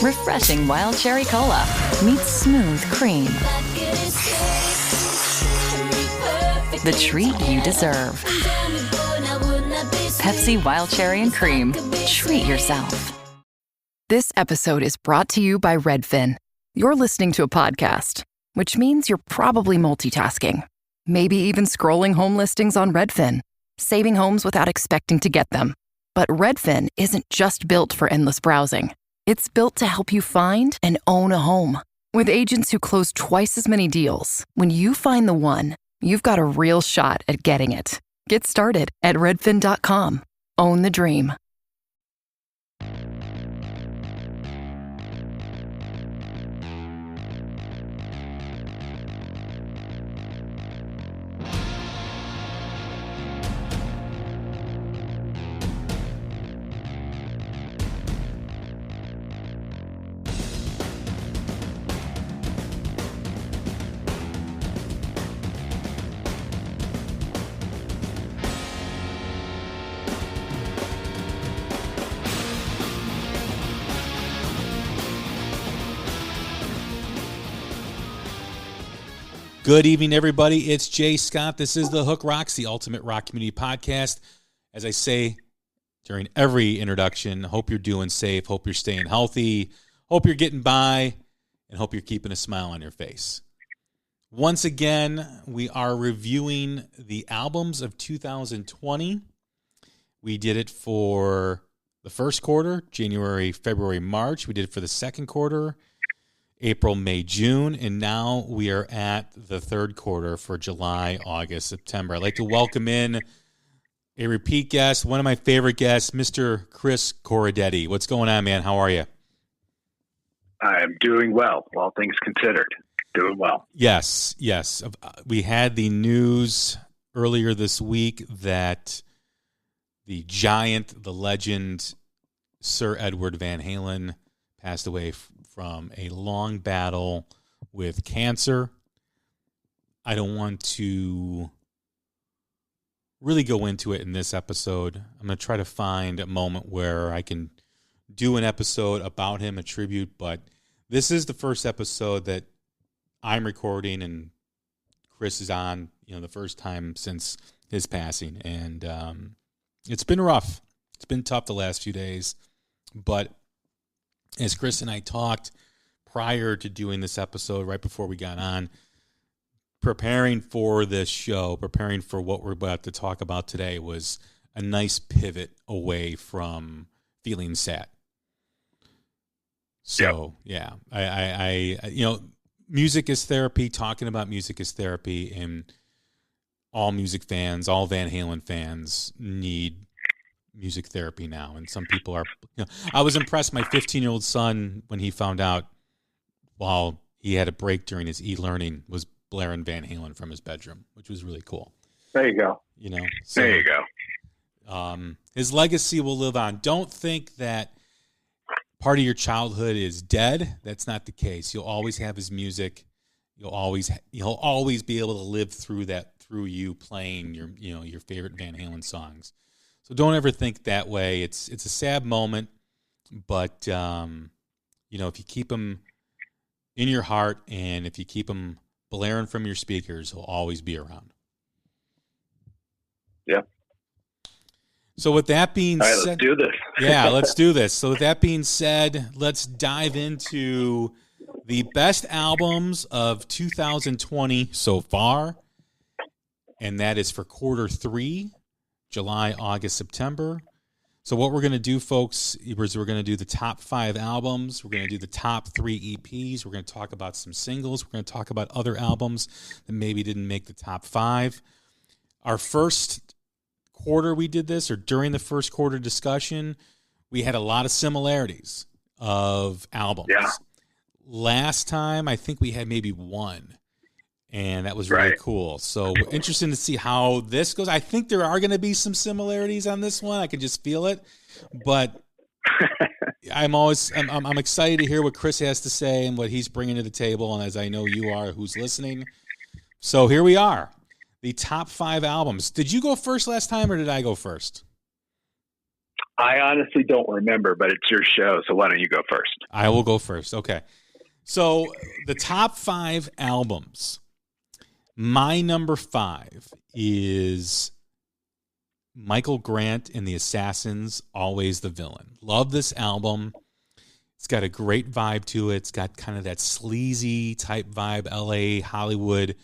Refreshing Wild Cherry Cola meets smooth cream. The treat you deserve. Pepsi Wild Cherry and Cream. Treat yourself. This episode is brought to you by Redfin. You're listening to a podcast, which means you're probably multitasking. Maybe even scrolling home listings on Redfin, saving homes without expecting to get them. But Redfin isn't just built for endless browsing. It's built to help you find and own a home. With agents who close twice as many deals, when you find the one, you've got a real shot at getting it. Get started at redfin.com. Own the dream. Good evening, everybody. It's Jay Scott. This is The Hook Rocks, the ultimate rock community podcast. As I say during every introduction, hope you're doing safe, hope you're staying healthy, hope you're getting by, and hope you're keeping a smile on your face. Once again, we are reviewing the albums of 2020. We did it for the first quarter, January, February, March. We did it for the second quarter, April, May, June, and now we are at the third quarter for July, August, September. I'd like to welcome in a repeat guest, one of my favorite guests, Mr. Chris Corradetti. What's going on, man? How are you? I'm doing well, all things considered. Doing well. Yes. We had the news earlier this week that the giant, the legend, Sir Edward Van Halen passed away from a long battle with cancer. I don't want to really go into it in this episode. I'm going to try to find a moment where I can do an episode about him, a tribute, but this is the first episode that I'm recording and Chris is on, the first time since his passing. And it's been rough. It's been tough the last few days, but as Chris and I talked prior to doing this episode, right before we got on, preparing for this show, preparing for what we're about to talk about today was a nice pivot away from feeling sad. So, yeah, I music is therapy. Talking about music is therapy, and all music fans, all Van Halen fans need music therapy now. And some people are, I was impressed. My 15-year-old son, when he found out while he had a break during his e-learning, was blaring Van Halen from his bedroom, which was really cool. There you go. So, there you go. His legacy will live on. Don't think that part of your childhood is dead. That's not the case. You'll always have his music. He'll always be able to live through that, through you playing your favorite Van Halen songs. So don't ever think that way. It's a sad moment, but if you keep him in your heart and if you keep him blaring from your speakers, he'll always be around. Yeah. So with that being said, let's do this. Yeah, let's do this. So with that being said, let's dive into the best albums of 2020 so far, and that is for quarter 3. July, August, September. So what we're going to do, folks, is we're going to do the top 5 albums. We're going to do the top 3 EPs. We're going to talk about some singles. We're going to talk about other albums that maybe didn't make the top 5. Our first quarter we did this, or during the first quarter discussion, we had a lot of similarities of albums. Yeah. Last time, I think we had maybe one. And that was really cool. So we're interested to see how this goes. I think there are going to be some similarities on this one. I can just feel it. But I'm excited to hear what Chris has to say and what he's bringing to the table. And as I know you are, who's listening. So here we are. The top 5 albums. Did you go first last time or did I go first? I honestly don't remember, but it's your show, so why don't you go first? I will go first. Okay. So the top 5 albums. My number 5 is Michael Grant and the Assassins, Always the Villain. Love this album. It's got a great vibe to it. It's got kind of that sleazy type vibe, LA, Hollywood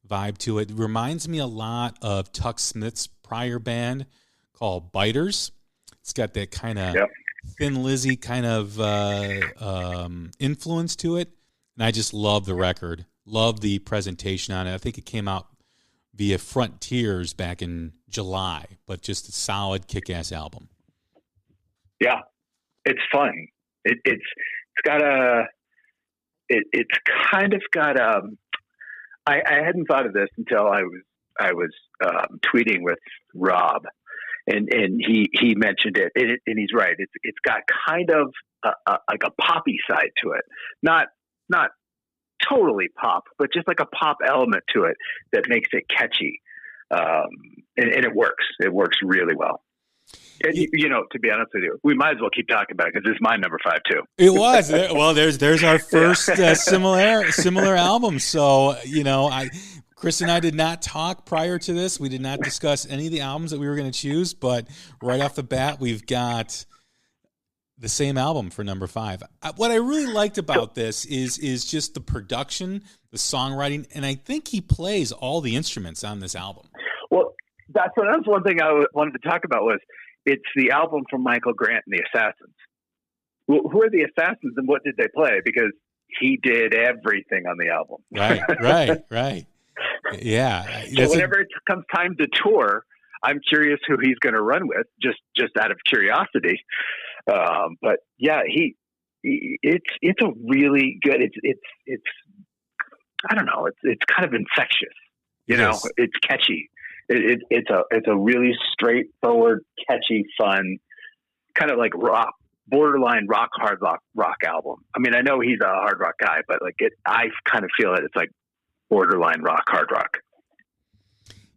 vibe to it. It reminds me a lot of Tuck Smith's prior band called Biters. It's got that kind of Thin Lizzy kind of influence to it. And I just love the record. Love the presentation on it. I think it came out via Frontiers back in July, but just a solid kick-ass album. Yeah, it's fun. It's got a. It's kind of got a. I hadn't thought of this until I was tweeting with Rob, and he mentioned it, and he's right. It's got kind of like a poppy side to it, not totally pop, but just like a pop element to it that makes it catchy, and it works. It works really well. And, you know, to be honest with you, we might as well keep talking about it because it's my number 5 too. It was. Well, there's our first similar album. So, you know, Chris and I did not talk prior to this. We did not discuss any of the albums that we were going to choose, but right off the bat, we've got the same album for number 5. What I really liked about this is just the production, the songwriting, and I think he plays all the instruments on this album. Well, that's one thing I wanted to talk about was it's the album from Michael Grant and the Assassins. Well, who are the Assassins and what did they play? Because he did everything on the album. Right. Yeah. So whenever it comes time to tour, I'm curious who he's going to run with, just out of curiosity. But yeah, it's a really good. It's I don't know. It's kind of infectious. You know, it's catchy. It's a really straightforward, catchy, fun, kind of like rock, borderline rock, hard rock album. I mean, I know he's a hard rock guy, but like I kind of feel it's like borderline rock, hard rock.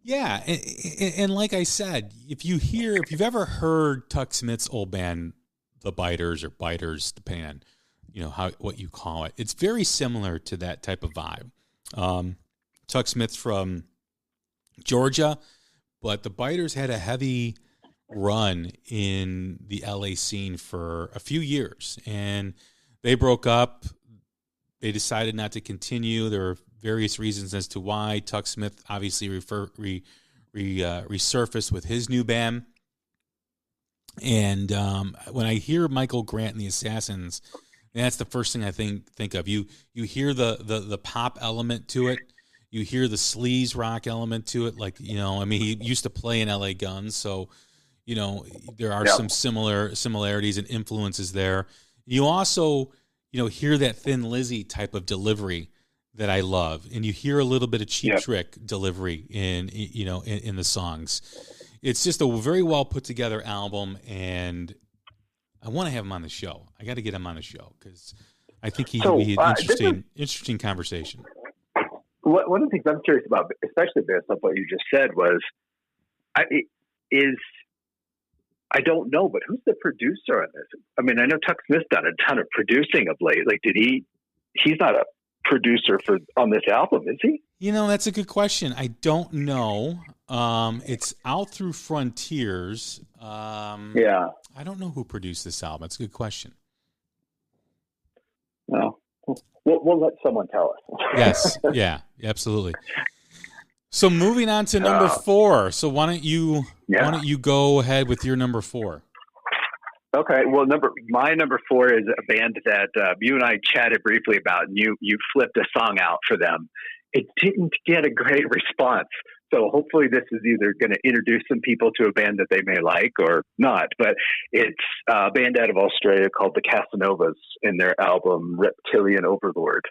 Yeah, and like I said, if you've ever heard Tuck Smith's old band, the Biters or Biters, depending on what you call it, it's very similar to that type of vibe. Tuck Smith's from Georgia, but the Biters had a heavy run in the LA scene for a few years, and they broke up. They decided not to continue. There were various reasons as to why. Tuck Smith obviously resurfaced with his new band. And when I hear Michael Grant and the Assassins, that's the first thing I think of. You hear the pop element to it. You hear the sleaze rock element to it. Like, he used to play in LA Guns, so there are some similarities and influences there. You also hear that Thin Lizzy type of delivery that I love, and you hear a little bit of Cheap Trick delivery in the songs. It's just a very well put together album, and I want to have him on the show. I got to get him on the show because I think he'd be an interesting conversation. One of the things I'm curious about, especially based on what you just said, was I don't know, but who's the producer on this? I mean, I know Tuck Smith's done a ton of producing of late. Like, he's not a producer on this album, is he? That's a good question. I don't know. It's out through Frontiers. Yeah. I don't know who produced this album. That's a good question. Well, we'll let someone tell us. Yes. Yeah, absolutely. So moving on to number 4. So why don't you go ahead with your number 4? Okay. Well, my number 4 is a band that you and I chatted briefly about, and you flipped a song out for them. It didn't get a great response. So hopefully this is either going to introduce some people to a band that they may like or not. But it's a band out of Australia called the Casanovas and their album Reptilian Overlord.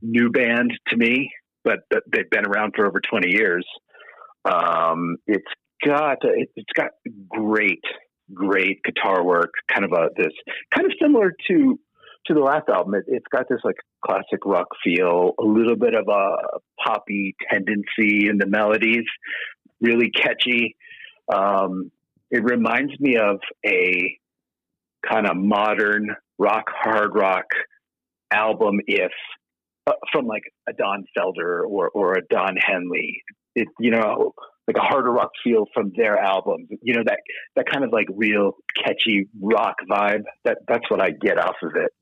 New band to me, but they've been around for over 20 years. It's got great guitar work, kind of similar to the last album. It's got this like classic rock feel, a little bit of a poppy tendency in the melodies, really catchy. It reminds me of a kind of modern rock, hard rock album, if from like a Don Felder or a Don Henley. It, like a harder rock feel from their albums. That kind of like real catchy rock vibe. That's what I get off of it.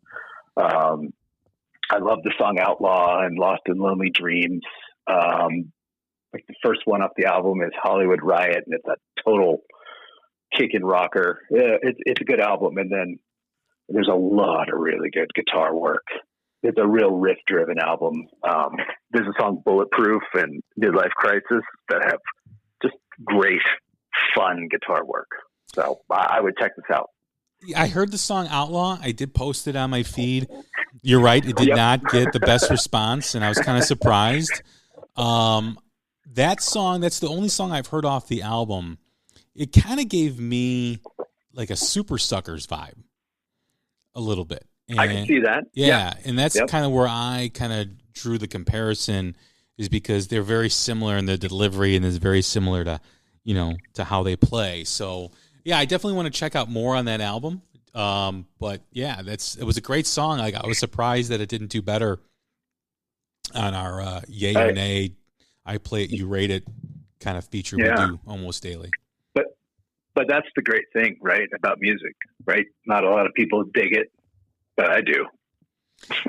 I love the song Outlaw and Lost in Lonely Dreams. Like the first one off the album is Hollywood Riot, and it's a total kickin' rocker. Yeah, it's a good album. And then there's a lot of really good guitar work. It's a real riff-driven album. There's a song Bulletproof and Midlife Crisis that have just great, fun guitar work. So I would check this out. I heard the song Outlaw. I did post it on my feed. You're right. It did not get the best response, and I was kind of surprised. That song, that's the only song I've heard off the album. It kind of gave me like a Super Suckers vibe a little bit. And, I can see that. Yeah, and that's kind of where I kind of drew the comparison, is because they're very similar in the delivery and it's very similar to, to how they play. So, yeah, I definitely want to check out more on that album. But yeah, it was a great song. Like, I was surprised that it didn't do better on our Yay or Nay, I Play It, You Rate It kind of feature we do almost daily. But that's the great thing, right, about music, right? Not a lot of people dig it, but I do.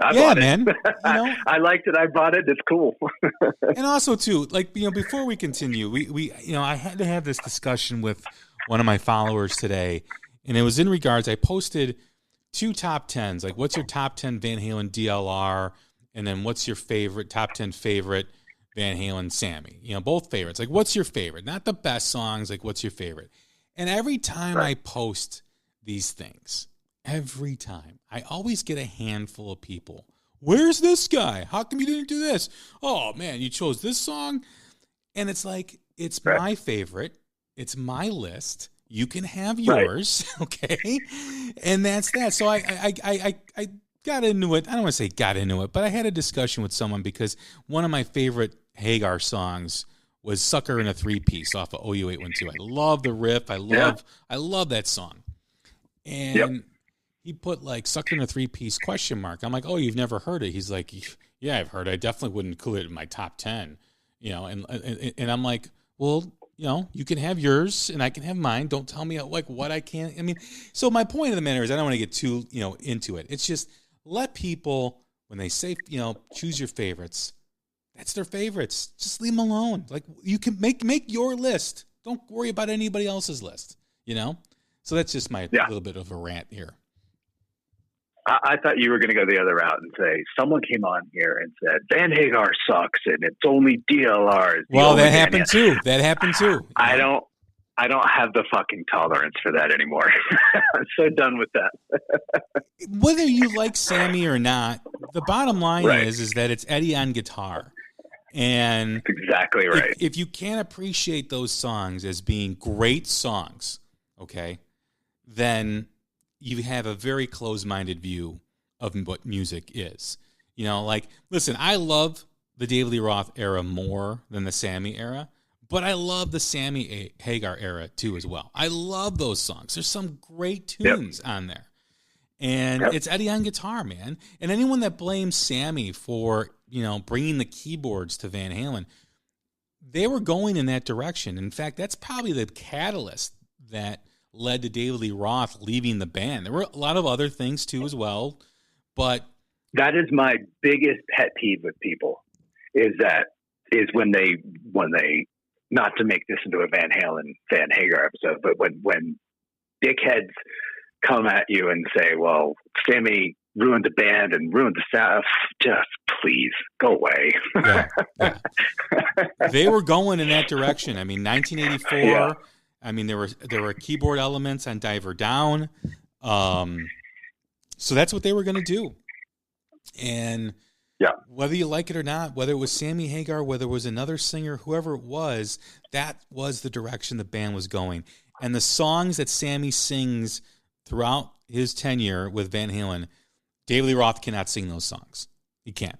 I bought man. It. I liked it. I bought it. It's cool. And also, too, like, before we continue, we I had to have this discussion with one of my followers today, and it was in regards, I posted 2 top 10s, like, what's your top 10 Van Halen DLR, and then what's your top 10 favorite Van Halen Sammy? Both favorites. Like, what's your favorite? Not the best songs, like, what's your favorite? And every time I post these things, every time, I always get a handful of people. Where's this guy? How come you didn't do this? Oh, man, you chose this song? And it's like, it's my favorite. It's my list. You can have yours, okay? And that's that. So I got into it. I don't want to say got into it, but I had a discussion with someone because one of my favorite Hagar songs was Sucker in a 3-Piece off of OU812. I love the riff. I love that song. And he put like Sucker in a 3-Piece ? I'm like, oh, you've never heard it? He's like, yeah, I've heard it. I definitely wouldn't include it in my top 10. And I'm like, well, you can have yours and I can have mine. Don't tell me like what I can't. I mean, so my point of the matter is I don't want to get too, into it. It's just let people, when they say, choose your favorites, that's their favorites. Just leave them alone. Like, you can make your list. Don't worry about anybody else's list, So that's just my little bit of a rant here. I thought you were going to go the other route and say, someone came on here and said, Van Hagar sucks and it's only DLRs. Well, that happened too. I don't have the fucking tolerance for that anymore. I'm so done with that. Whether you like Sammy or not, the bottom line is that it's Eddie on guitar. And that's exactly right. If you can't appreciate those songs as being great songs, okay, then you have a very closed-minded view of what music is. Listen, I love the David Lee Roth era more than the Sammy era, but I love the Sammy Hagar era too as well. I love those songs. There's some great tunes on there. And it's Eddie on guitar, man. And anyone that blames Sammy for, bringing the keyboards to Van Halen, they were going in that direction. In fact, that's probably the catalyst that led to David Lee Roth leaving the band. There were a lot of other things too as well, but that is my biggest pet peeve with people is when they not to make this into a Van Hagar episode, but when dickheads come at you and say, well, Sammy ruined the band and ruined the staff, just please go away. Yeah. They were going in that direction. I mean, 1984. Yeah. I mean, there were keyboard elements on Diver Down. So that's what they were going to do. And whether you like it or not, whether it was Sammy Hagar, whether it was another singer, whoever it was, that was the direction the band was going. And the songs that Sammy sings throughout his tenure with Van Halen, David Lee Roth cannot sing those songs. He can't.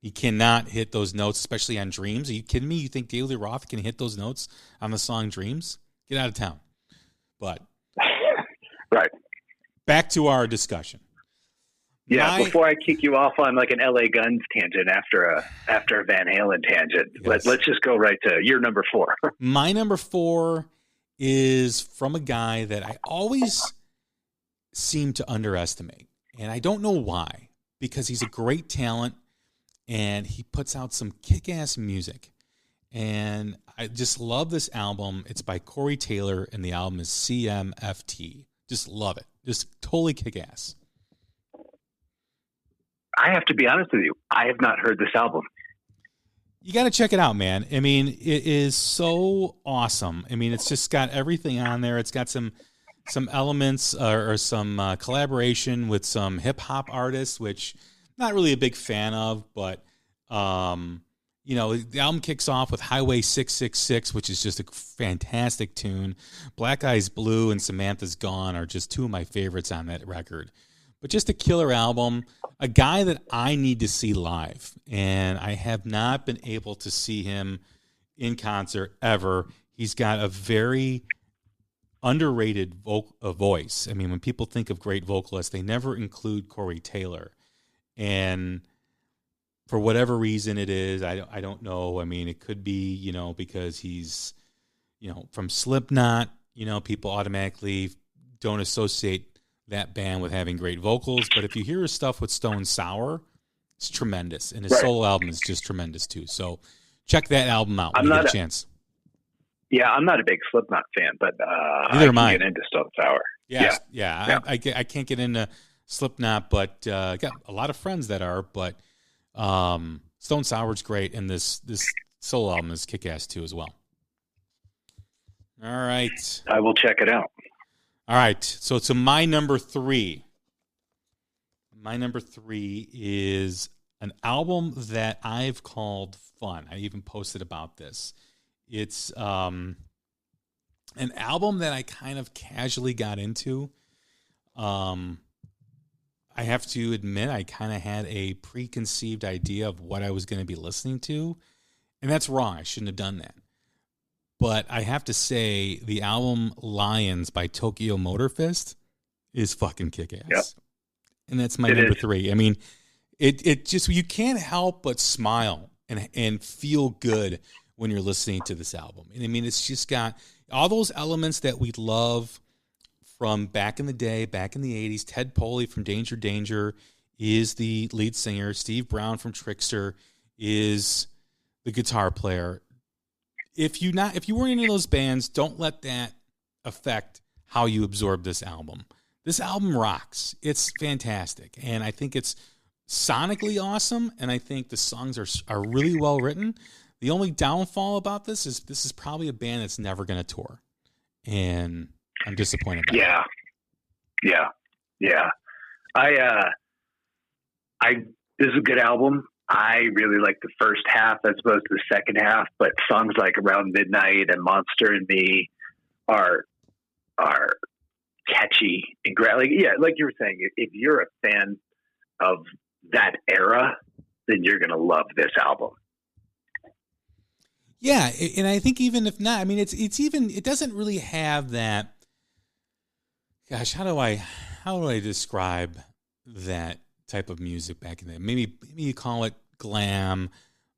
He cannot hit those notes, especially on Dreams. Are you kidding me? You think David Lee Roth can hit those notes on the song Dreams? Get out of town. But right. Back to our discussion. Yeah, before I kick you off on like an LA Guns tangent after a Van Halen tangent, yes. let's just go right to your number 4. My number 4 is from a guy that I always seem to underestimate. And I don't know why, because he's a great talent and he puts out some kick-ass music. And I just love this album. It's by Corey Taylor, and the album is CMFT. Just love it. Just totally kick-ass. I have to be honest with you. I have not heard this album. You got to check it out, man. I mean, it is so awesome. I mean, it's just got everything on there. It's got some elements or some collaboration with some hip-hop artists, which I'm not really a big fan of, but you know, the album kicks off with Highway 666, which is just a fantastic tune. Black Eyes Blue and Samantha's Gone are just two of my favorites on that record. But just a killer album, a guy that I need to see live, and I have not been able to see him in concert ever. He's got a very underrated voice. I mean, when people think of great vocalists, they never include Corey Taylor. And for whatever reason it is, I don't know. I mean, it could be, you know, because he's, you know, from Slipknot, you know, people automatically don't associate that band with having great vocals. But if you hear his stuff with Stone Sour, it's tremendous. And his solo album is just tremendous too. So check that album out when you get a chance. Yeah, I'm not a big Slipknot fan, but neither am I can get into Stone Sour. Yeah. I can't get into Slipknot, but I got a lot of friends that are, but Stone Sour's great, and this solo album is kick-ass too as well. All right. I will check it out. All right, so to my number 3. My number 3 is an album that I've called fun. I even posted about this. It's an album that I kind of casually got into. I have to admit, I kind of had a preconceived idea of what I was going to be listening to, and that's wrong. I shouldn't have done that. But I have to say, the album Lions by Tokyo Motor Fist is fucking kick-ass. Yep. And that's my number 3. I mean, it just, you can't help but smile and feel good when you're listening to this album. And I mean, it's just got all those elements that we love from back in the day, back in the 80s. Ted Poley from Danger Danger is the lead singer. Steve Brown from Trickster is the guitar player. If you weren't into those bands, don't let that affect how you absorb this album. This album rocks. It's fantastic. And I think it's sonically awesome. And I think the songs are really well written. The only downfall about this is probably a band that's never going to tour. And I'm disappointed by that. Yeah. This is a good album. I really like the first half as opposed to the second half, but songs like Around Midnight and Monster and Me are catchy and great. Like you were saying, if you're a fan of that era, then you're going to love this album. Yeah, and I think even if not, I mean, it doesn't really have that. Gosh, how do I describe that type of music back in the day? Maybe you call it glam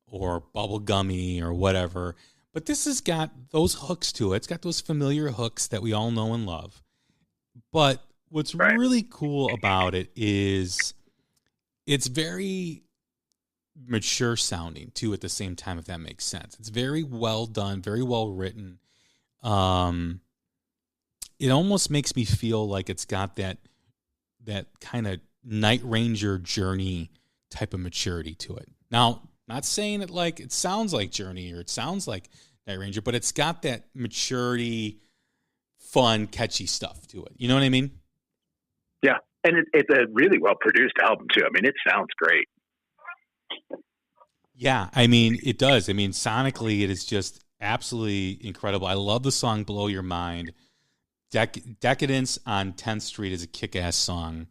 or bubblegummy or whatever. But this has got those hooks to it. It's got those familiar hooks that we all know and love. But what's really cool about it is it's very mature sounding too at the same time, if that makes sense. It's very well done, very well written. It almost makes me feel like it's got that kind of Night Ranger Journey type of maturity to it. Now, not saying it like it sounds like Journey or it sounds like Night Ranger, but it's got that maturity, fun, catchy stuff to it. You know what I mean? Yeah, and it's a really well produced album too. I mean, it sounds great. Yeah, I mean, it does. I mean, sonically, it is just absolutely incredible. I love the song Blow Your Mind. Decadence on 10th Street is a kick-ass song.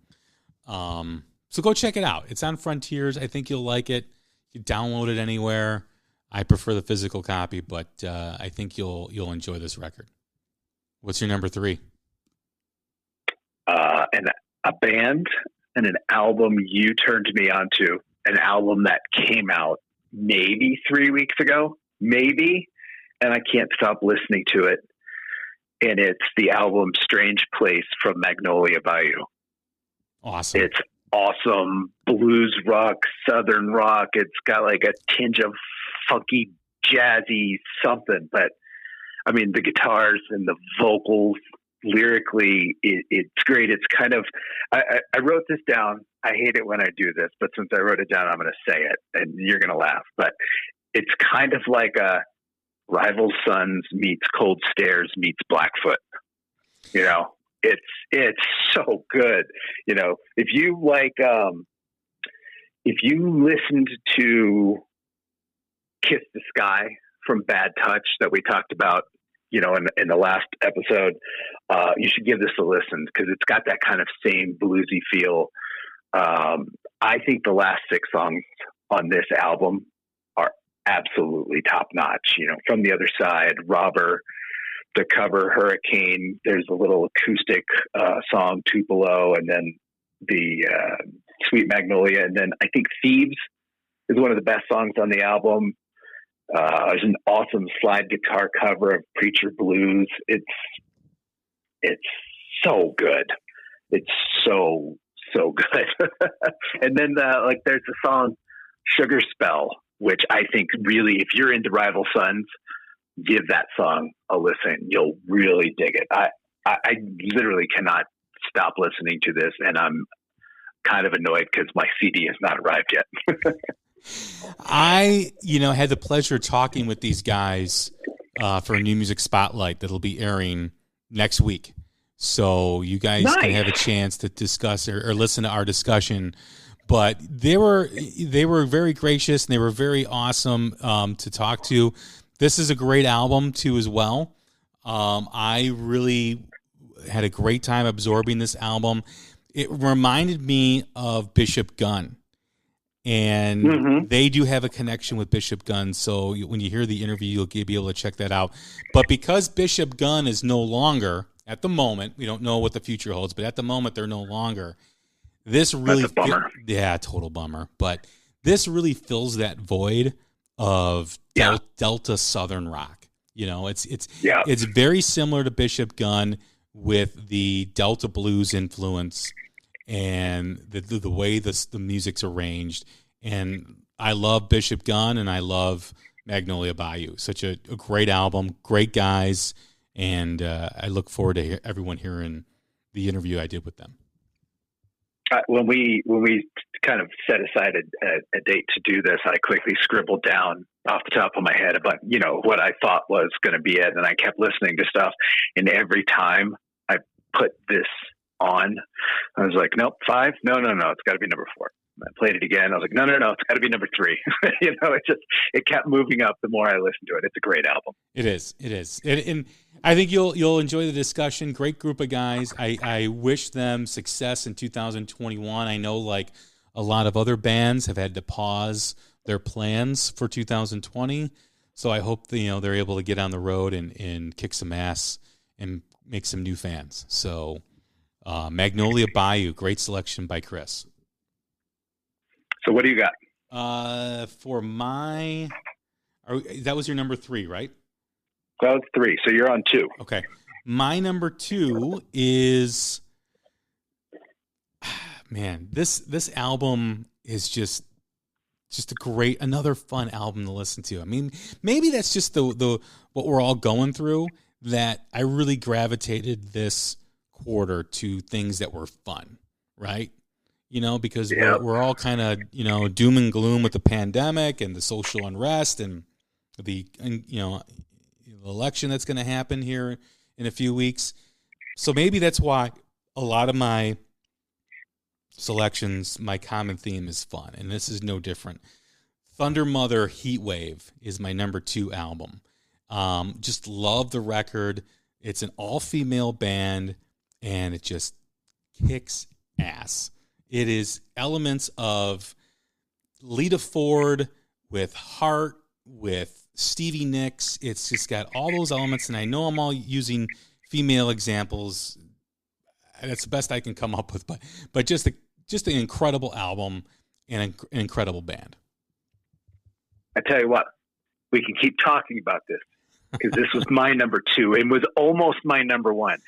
So go check it out. It's on Frontiers. I think you'll like it. You can download it anywhere. I prefer the physical copy, but I think you'll enjoy this record. What's your number 3? and a band and an album you turned me onto, an album that came out maybe 3 weeks ago, maybe, and I can't stop listening to it. And it's the album Strange Place from Magnolia Bayou. Awesome. It's awesome blues rock, southern rock. It's got like a tinge of funky, jazzy something. But I mean, the guitars and the vocals, lyrically, it's great. It's kind of, I wrote this down. I hate it when I do this, but since I wrote it down, I'm going to say it, and you're going to laugh. But it's kind of like a Rival Sons meets Cold Stairs meets Blackfoot. You know, it's so good. You know, if you listened to Kiss the Sky from Bad Touch that we talked about, you know, in the last episode, you should give this a listen because it's got that kind of same bluesy feel. I think the last 6 songs on this album are absolutely top notch. You know, From the Other Side, Robber, the cover Hurricane, there's a little acoustic song Tupelo, and then the Sweet Magnolia, and then I think Thieves is one of the best songs on the album. There's an awesome slide guitar cover of Preacher Blues. It's so good. It's so good. And then there's the song Sugar Spell, which I think really, if you're into Rival Sons, give that song a listen. You'll really dig it. I literally cannot stop listening to this, and I'm kind of annoyed because my CD has not arrived yet. I, had the pleasure of talking with these guys for a New Music Spotlight that'll be airing next week. So you guys can have a chance to discuss or listen to our discussion. But they were very gracious, and they were very awesome to talk to. This is a great album too as well. I really had a great time absorbing this album. It reminded me of Bishop Gunn. And they do have a connection with Bishop Gunn, so when you hear the interview, you'll be able to check that out. But because Bishop Gunn is no longer, at the moment, we don't know what the future holds, but at the moment, they're no longer. This really, that's a bummer. Total bummer. But this really fills that void of Delta Southern rock. It's very similar to Bishop Gunn with the Delta blues influence and the way the music's arranged. And I love Bishop Gunn, and I love Magnolia Bayou. Such a great album, great guys, and I look forward to everyone hearing the interview I did with them. When we kind of set aside a date to do this, I quickly scribbled down off the top of my head about, what I thought was going to be it. And I kept listening to stuff, and every time I put this on, I was like, nope, 5. No, it's got to be number 4. I played it again. I was like, no, it's got to be number 3. It kept moving up the more I listened to it. It's a great album. It is. And I think you'll enjoy the discussion. Great group of guys. I wish them success in 2021. I know, like a lot of other bands have had to pause their plans for 2020. So I hope they're able to get on the road and kick some ass and make some new fans. So Magnolia Bayou, great selection by Chris. So what do you got? That was your number 3, right? That was 3. So you're on 2. Okay. My number 2 is, man, this album is just another fun album to listen to. I mean, maybe that's just the what we're all going through, that I really gravitated this quarter to things that were fun, right? Because we're all kind of, doom and gloom with the pandemic and the social unrest and the election that's going to happen here in a few weeks. So maybe that's why a lot of my selections, my common theme is fun, and this is no different. Thunder Mother Heatwave is my number 2 album. Just love the record. It's an all-female band, and it just kicks ass. It is elements of Lita Ford with Heart, with Stevie Nicks. It's just got all those elements, and I know I'm all using female examples. That's the best I can come up with. But just an incredible album and an incredible band. I tell you what, we can keep talking about this because this was my number 2 and was almost my number 1.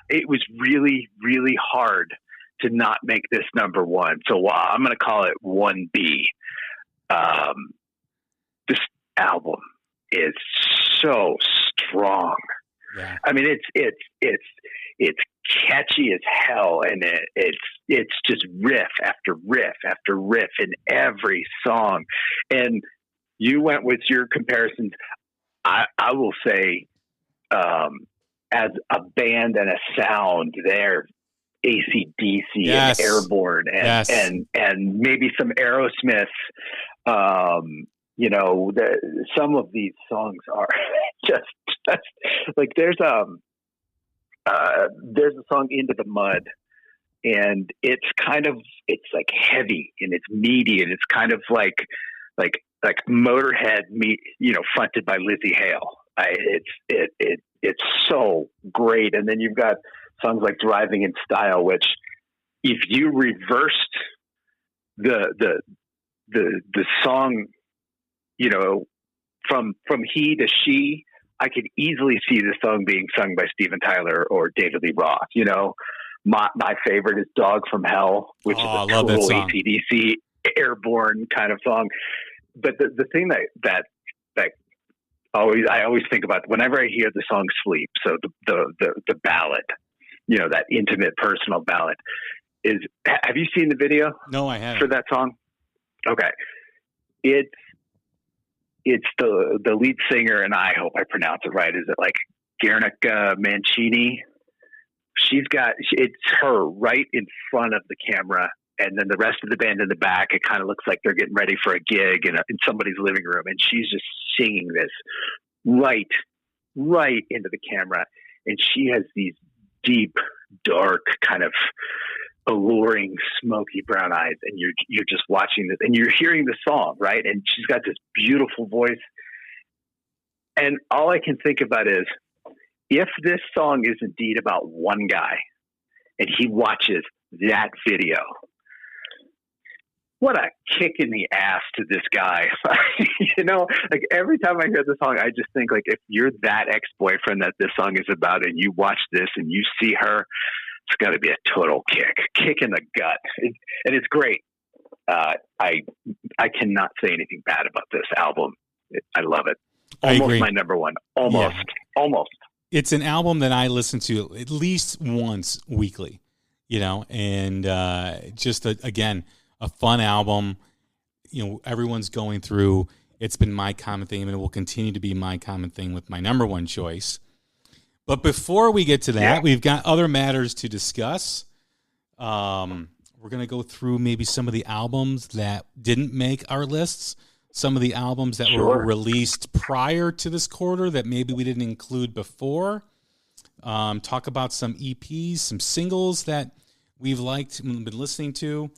It was really, really hard to not make this number 1. So I'm going to call it 1B. This album is so strong. Yeah. I mean, it's catchy as hell, and it's just riff after riff after riff in every song. And you went with your comparisons. I will say, as a band and a sound, they're AC/DC yes. and Airborne and maybe some Aerosmith. Some of these songs are just like there's a song Into the Mud, and it's like heavy and it's meaty and it's kind of like Motorhead fronted by Lizzie Hale. It's so great. And then you've got songs like Driving in Style, which if you reversed the song, from he to she, I could easily see the song being sung by Steven Tyler or David Lee Roth. My favorite is Dog from Hell, which is a total AC/DC Airborne kind of song. But the thing that I always think about whenever I hear the song Sleep, so the ballad, that intimate personal ballad, is, have you seen the video? No, I haven't. For that song? Okay. It's the lead singer, and I hope I pronounce it right. Is it like Guernica Mancini? It's her right in front of the camera, and then the rest of the band in the back. It kind of looks like they're getting ready for a gig in somebody's living room, and she's just singing this right into the camera, and she has these deep, dark, kind of alluring, smoky brown eyes, and you're just watching this, and you're hearing the song, right? And she's got this beautiful voice, and all I can think about is, if this song is indeed about one guy, and he watches that video, what a kick in the ass to this guy. Like every time I hear the song, I just think, like, if you're that ex-boyfriend that this song is about, and you watch this and you see her, it's got to be a total kick in the gut. And it's great. I cannot say anything bad about this album. I love it. Almost my number 1. Almost. It's an album that I listen to at least once weekly, and just again, a fun album. Everyone's going through. It's been my common thing, and it will continue to be my common thing with my number 1 choice. But before we get to that, we've got other matters to discuss. We're going to go through maybe some of the albums that didn't make our lists, some of the albums that were released prior to this quarter that maybe we didn't include before. Talk about some EPs, some singles that we've liked and been listening to.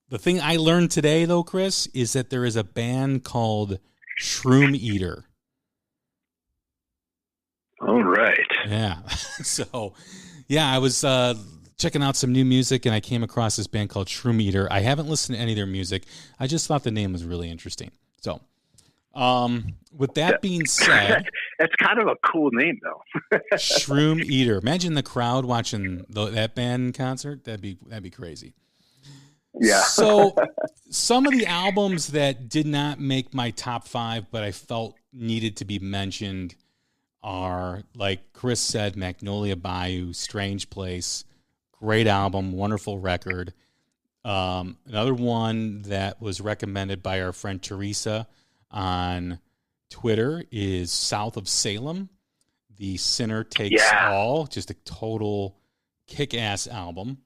The thing I learned today, though, Chris, is that there is a band called Shroom Eater. All right. Yeah. So, I was checking out some new music, and I came across this band called Shroom Eater. I haven't listened to any of their music. I just thought the name was really interesting. So, with that being said, that's kind of a cool name, though. Shroom Eater. Imagine the crowd watching that band in concert. That'd be crazy. Yeah. So, some of the albums that did not make my top 5, but I felt needed to be mentioned, are, like Chris said, Magnolia Bayou, Strange Place, great album, wonderful record. Another one that was recommended by our friend Teresa on Twitter is South of Salem, The Sinner Takes All, just a total kick-ass album.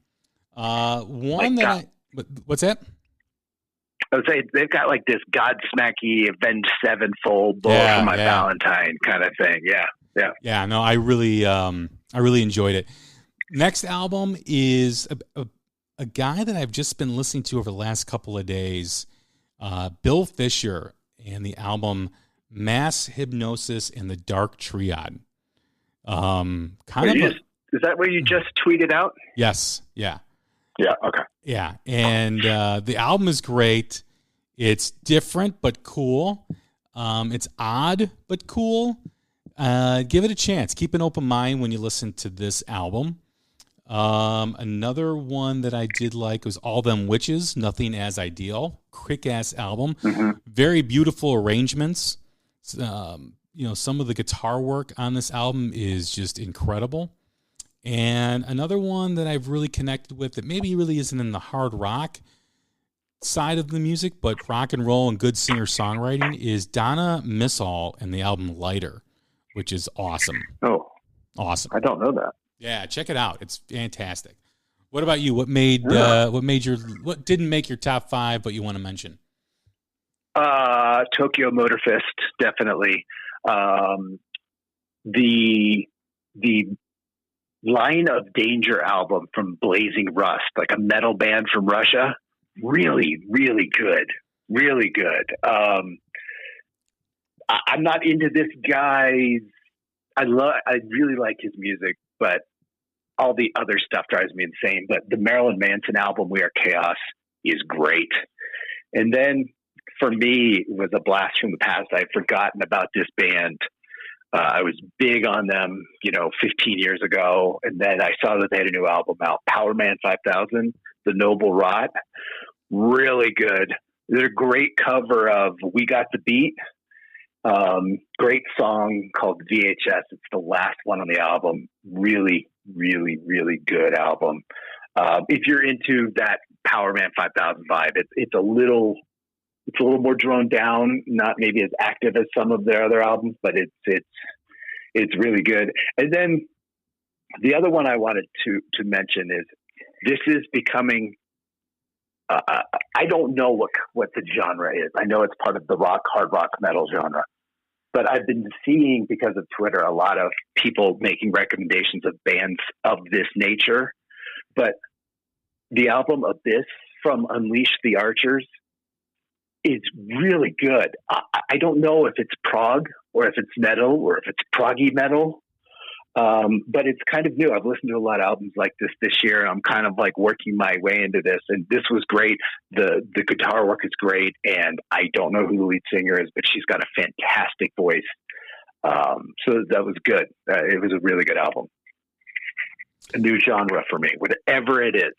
What's that? I would say they've got like this Godsmacky Avenged Sevenfold Bull for My Valentine kind of thing. Yeah. No, I really enjoyed it. Next album is a guy that I've just been listening to over the last couple of days, Bill Fisher, and the album Mass Hypnosis and the Dark Triad. Is that what you just tweeted out? Yes. Yeah. Yeah. Okay. Yeah. And the album is great. It's different but cool. It's odd but cool. Give it a chance. Keep an open mind when you listen to this album. Another one that I did like was All Them Witches, Nothing As Ideal. Kick-ass album. Mm-hmm. Very beautiful arrangements. Some of the guitar work on this album is just incredible. And another one that I've really connected with that maybe really isn't in the hard rock side of the music, but rock and roll and good singer-songwriting is Donna Missal and the album Lighter, which is awesome. Oh. Awesome. I don't know that. Yeah, check it out. It's fantastic. What about you? What didn't make your top 5, but you want to mention? Tokyo Motor Fist, definitely. The Line of Danger album from Blazing Rust, like a metal band from Russia, really, really good. Really good. I'm not into this guy's. I really like his music, but all the other stuff drives me insane. But the Marilyn Manson album, We Are Chaos, is great. And then for me, it was a blast from the past. I'd forgotten about this band. I was big on them, 15 years ago. And then I saw that they had a new album out, Power Man 5000, The Noble Rot. Really good. They're a great cover of We Got the Beat. Great song called VHS. It's the last one on the album. Really, really, really good album. If you're into that Power Man 5000 vibe, it's a little more droned down, not maybe as active as some of their other albums, but it's really good. And then the other one I wanted to mention is this is becoming. I don't know what the genre is. I know it's part of the hard rock metal genre, but I've been seeing, because of Twitter, a lot of people making recommendations of bands of this nature. But the album Abyss from Unleash the Archers is really good. I don't know if it's prog or if it's metal or if it's proggy metal. But it's kind of new. I've listened to a lot of albums like this year. I'm kind of like working my way into this, and this was great. The guitar work is great, and I don't know who the lead singer is, but she's got a fantastic voice. So that was good. It was a really good album. A new genre for me, whatever it is.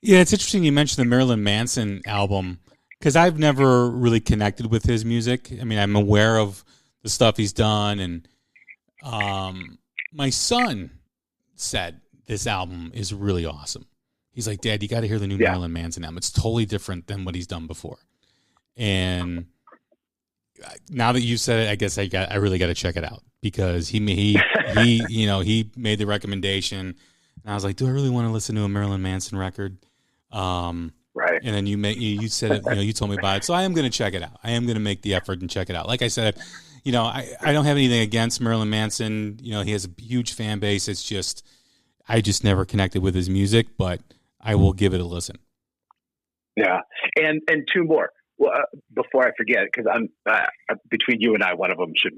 Yeah, it's interesting you mentioned the Marilyn Manson album, because I've never really connected with his music. I mean, I'm aware of the stuff he's done, and my son said this album is really awesome. He's like, Dad, you got to hear the new Marilyn Manson album. It's totally different than what he's done before. And now that you said it, I guess I really got to check it out, because he made the recommendation, and I was like, do I really want to listen to a Marilyn Manson record? Right. And then you said it, you told me about it. So I am going to check it out. I am going to make the effort and check it out. Like I said, I don't have anything against Marilyn Manson. He has a huge fan base. It's just, I just never connected with his music, but I will give it a listen. Yeah. And two more. Well, before I forget, because I'm between you and I, one of us should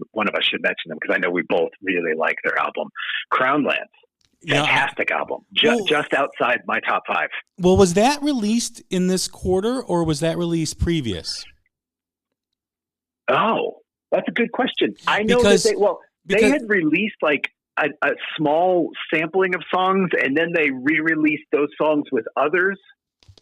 mention them, because I know we both really like their album, Crownlands. Fantastic album. Just outside my top 5. Well, was that released in this quarter, or was that released previous? Oh, that's a good question. I know they had released like a small sampling of songs, and then they re-released those songs with others.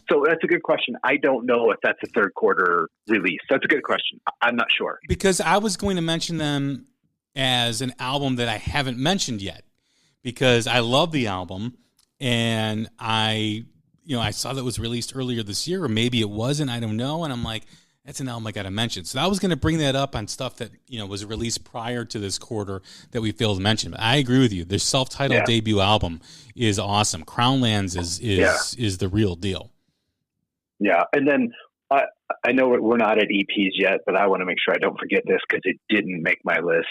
So that's a good question. I don't know if that's a third quarter release. That's a good question. I'm not sure. Because I was going to mention them as an album that I haven't mentioned yet, because I love the album, and I saw that it was released earlier this year, or maybe it wasn't. I don't know. And I'm like, that's an album I got to mention. So I was going to bring that up on stuff that, was released prior to this quarter that we failed to mention. But I agree with you. Their self-titled debut album is awesome. Crownlands is the real deal. Yeah. And then I know we're not at EPs yet, but I want to make sure I don't forget this, because it didn't make my list.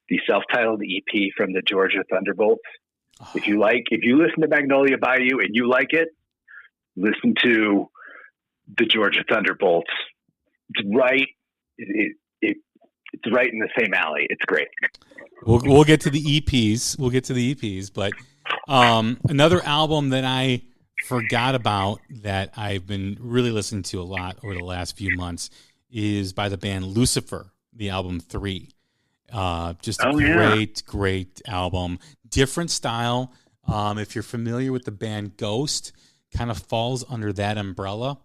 The self-titled EP from the Georgia Thunderbolts. Oh. If you listen to Magnolia Bayou and you like it, listen to the Georgia Thunderbolts. It's right. it's right in the same alley. It's great. We'll get to the EPs. But another album that I forgot about that I've been really listening to a lot over the last few months is by the band Lucifer, the album 3. Just a great album. Different style. If you're familiar with the band Ghost, kind of falls under that umbrella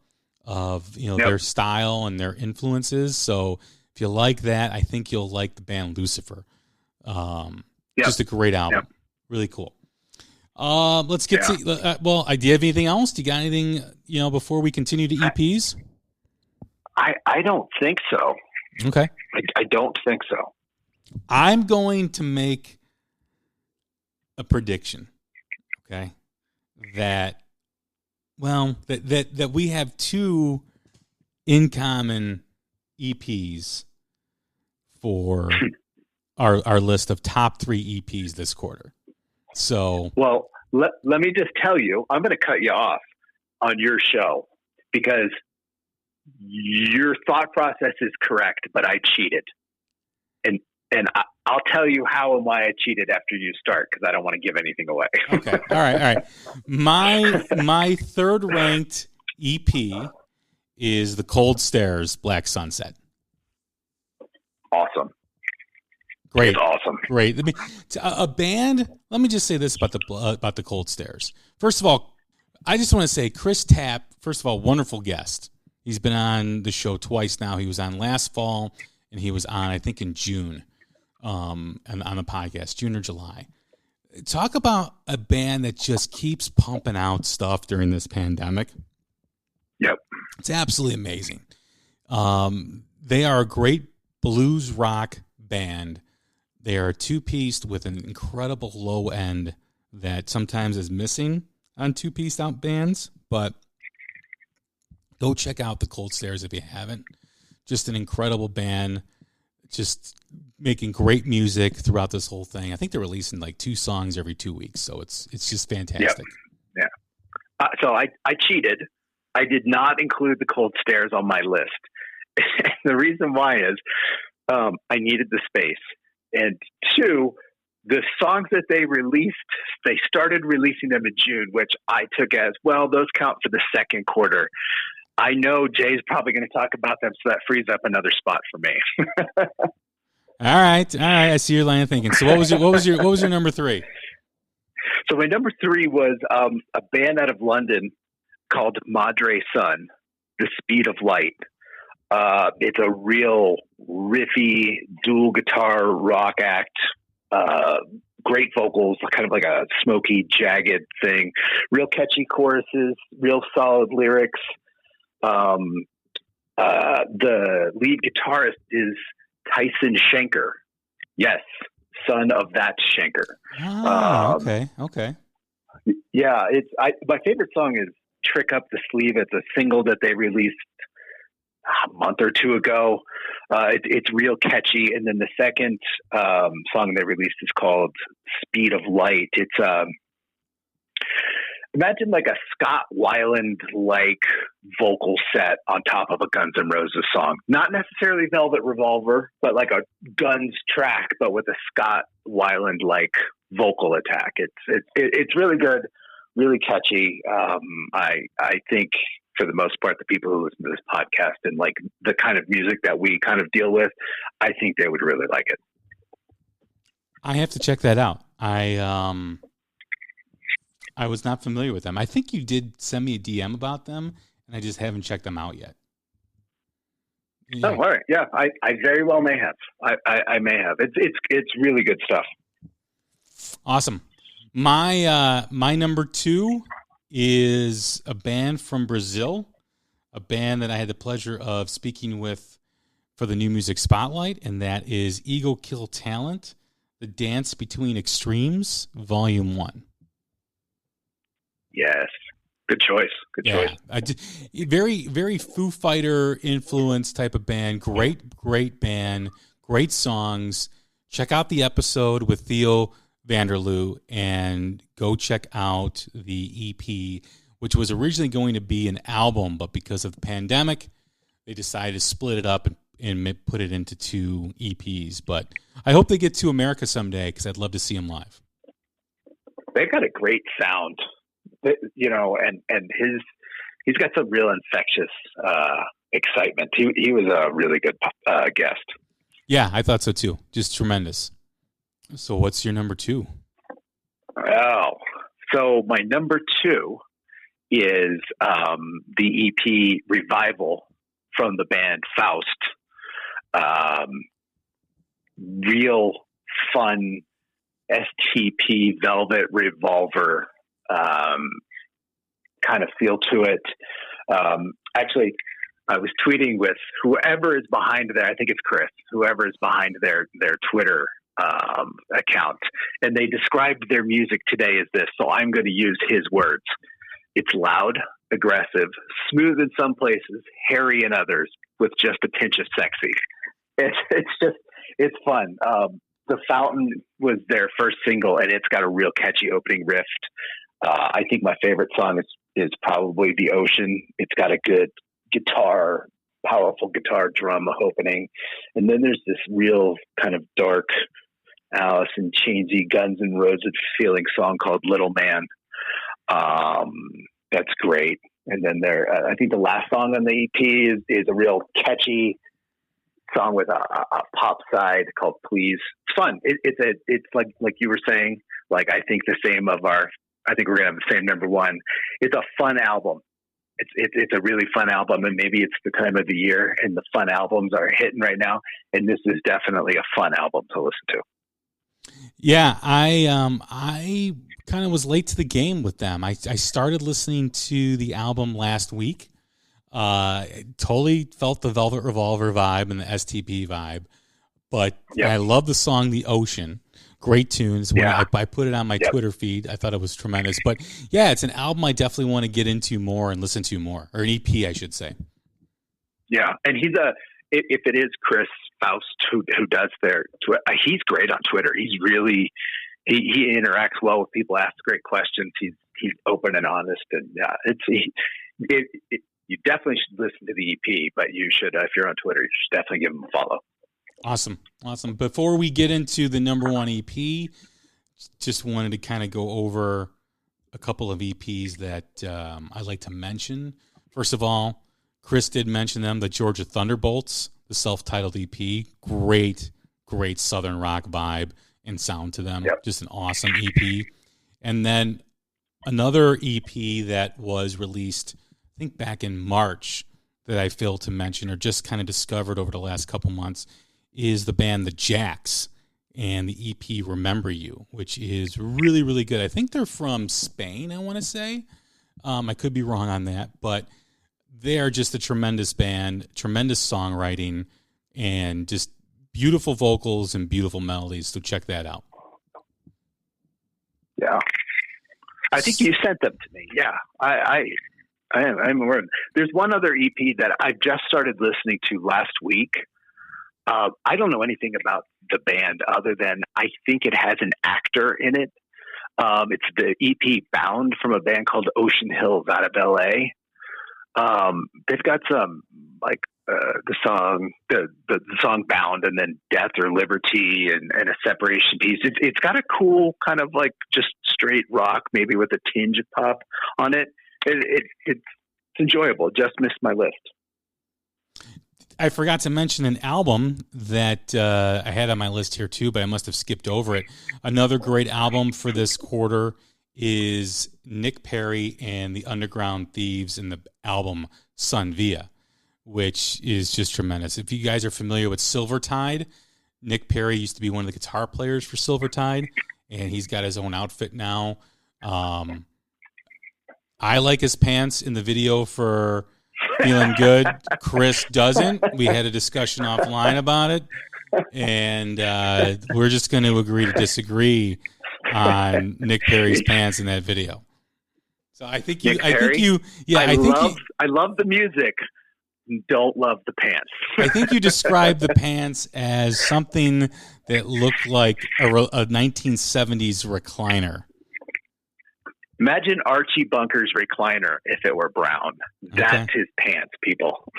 of their style and their influences. So if you like that, I think you'll like the band Lucifer. Just a great album. Yep. Really cool. Let's get to do you have anything else? Do you got anything, before we continue to EPs? I don't think so. Okay. I don't think so. I'm going to make a prediction. Okay. That we have 2 in common EPs for our list of top 3 EPs this quarter. So, well, let me just tell you, I'm going to cut you off on your show because your thought process is correct, but I cheated. And I'll tell you how and why I cheated after you start because I don't want to give anything away. Okay. All right. My third ranked EP is the Cold Stairs Black Sunset. Awesome. Great. It's awesome. Great. A band, let me just say this about the Cold Stairs. First of all, I just want to say Chris Tapp, first of all, wonderful guest. He's been on the show twice now. He was on last fall and he was on, I think, in June. And on the podcast, June or July. Talk about a band that just keeps pumping out stuff during this pandemic. Yep. It's absolutely amazing. They are a great blues rock band. They are a 2-piece with an incredible low end that sometimes is missing on 2-piece out bands, but go check out the Cold Stairs if you haven't. Just an incredible band. Just making great music throughout this whole thing. I think they're releasing like 2 songs every 2 weeks, so it's just fantastic. Yep. Yeah. So I cheated. I did not include the Cold Stairs on my list. The reason why is I needed the space, and 2, the songs that they released, they started releasing them in June, which I took as well. Those count for the second quarter. I know Jay's probably going to talk about them, so that frees up another spot for me. All right. I see your line of thinking. So what was your number 3? So my number 3 was a band out of London called Madre Sun, The Speed of Light. It's a real riffy dual guitar rock act. Great vocals, kind of like a smoky, jagged thing. Real catchy choruses, real solid lyrics. The lead guitarist is Tyson Schenker. Yes, son of that Schenker. Okay. Yeah, my favorite song is "Trick Up the Sleeve." It's a single that they released a month or 2 ago. It's real catchy, and then the second song they released is called "Speed of Light." It's imagine like a Scott Weiland-like vocal set on top of a Guns N' Roses song. Not necessarily Velvet Revolver, but like a Guns track, but with a Scott Weiland-like vocal attack. It's really good, really catchy. I think for the most part, the people who listen to this podcast and like the kind of music that we kind of deal with, I think they would really like it. I have to check that out. I was not familiar with them. I think you did send me a DM about them, and I just haven't checked them out yet. Yeah. Oh, all right. Yeah, I very well may have. I may have. It's really good stuff. Awesome. My number 2 is a band from Brazil, a band that I had the pleasure of speaking with for the New Music Spotlight, and that is Ego Kill Talent, The Dance Between Extremes, Volume 1. Yes. Good choice. Good choice. Very, very Foo Fighter influence type of band. Great band. Great songs. Check out the episode with Theo Vanderloo and go check out the EP, which was originally going to be an album, but because of the pandemic, they decided to split it up put it into 2 EPs. But I hope they get to America someday because I'd love to see them live. They've got a great sound, you know, and he's got some real infectious excitement. He was a really good guest. Yeah, I thought so too. Just tremendous. So what's your number 2? Oh, so my number 2 is the EP Revival from the band Faust. Real fun STP Velvet Revolver kind of feel to it. Actually, I was tweeting with whoever is behind there. I think it's Chris, whoever is behind their Twitter account. And they described their music today as this. So I'm going to use his words. It's loud, aggressive, smooth in some places, hairy in others, with just a pinch of sexy. It's fun. The Fountain was their first single, and it's got a real catchy opening riff. I think my favorite song is probably The Ocean. It's got a good powerful guitar drum opening. And then there's this real kind of dark Alice in Chainsy Guns N' Roses feeling song called Little Man. That's great. And then I think the last song on the EP is a real catchy song with a pop side called Please. It's fun. It's like you were saying, like, I think the same I think we're going to have the same number 1. It's a fun album. It's a really fun album, and maybe it's the time of the year and the fun albums are hitting right now. And this is definitely a fun album to listen to. Yeah, I kind of was late to the game with them. I started listening to the album last week. Totally felt the Velvet Revolver vibe and the STP vibe, but yeah. I love the song "The Ocean." Great tunes. When I put it on my Twitter feed, I thought it was tremendous. But yeah, it's an album I definitely want to get into more and listen to more, or an EP, I should say. Yeah, and if it is Chris Faust who does he's great on Twitter. He's really he interacts well with people, asks great questions. He's open and honest, and you definitely should listen to the EP. But you should, if you're on Twitter, you should definitely give him a follow. Awesome. Before we get into the number 1 EP, just wanted to kind of go over a couple of EPs that I'd like to mention. First of all, Chris did mention them, the Georgia Thunderbolts, the self-titled EP. Great Southern rock vibe and sound to them. Yep. Just an awesome EP. And then another EP that was released, I think back in March, that I failed to mention or just kind of discovered over the last couple months is the band The Jacks and the EP Remember You, which is really, really good. I think they're from Spain, I want to say. I could be wrong on that, but they are just a tremendous band, tremendous songwriting, and just beautiful vocals and beautiful melodies. So check that out. Yeah. I think you sent them to me. Yeah. I'm aware. There's one other EP that I just started listening to last week. I don't know anything about the band other than I think it has an actor in it. It's the EP Bound from a band called Ocean Hills out of LA. They've got some like the song Bound and then Death or Liberty and a separation piece. It's got a cool kind of like just straight rock, maybe with a tinge of pop on it. It's enjoyable. Just missed my list. I forgot to mention an album that I had on my list here too, but I must have skipped over it. Another great album for this quarter is Nick Perry and the Underground Thieves and the album Sun Via, which is just tremendous. If you guys are familiar with Silvertide, Nick Perry used to be one of the guitar players for Silvertide, and he's got his own outfit now. I like his pants in the video for Feeling Good. Chris doesn't. We had a discussion offline about it, and we're just going to agree to disagree on Nick Perry's pants in that video. So I think you. I love the music. Don't love the pants. I think you described the pants as something that looked like a 1970s recliner. Imagine Archie Bunker's recliner if it were brown. That's his pants, people.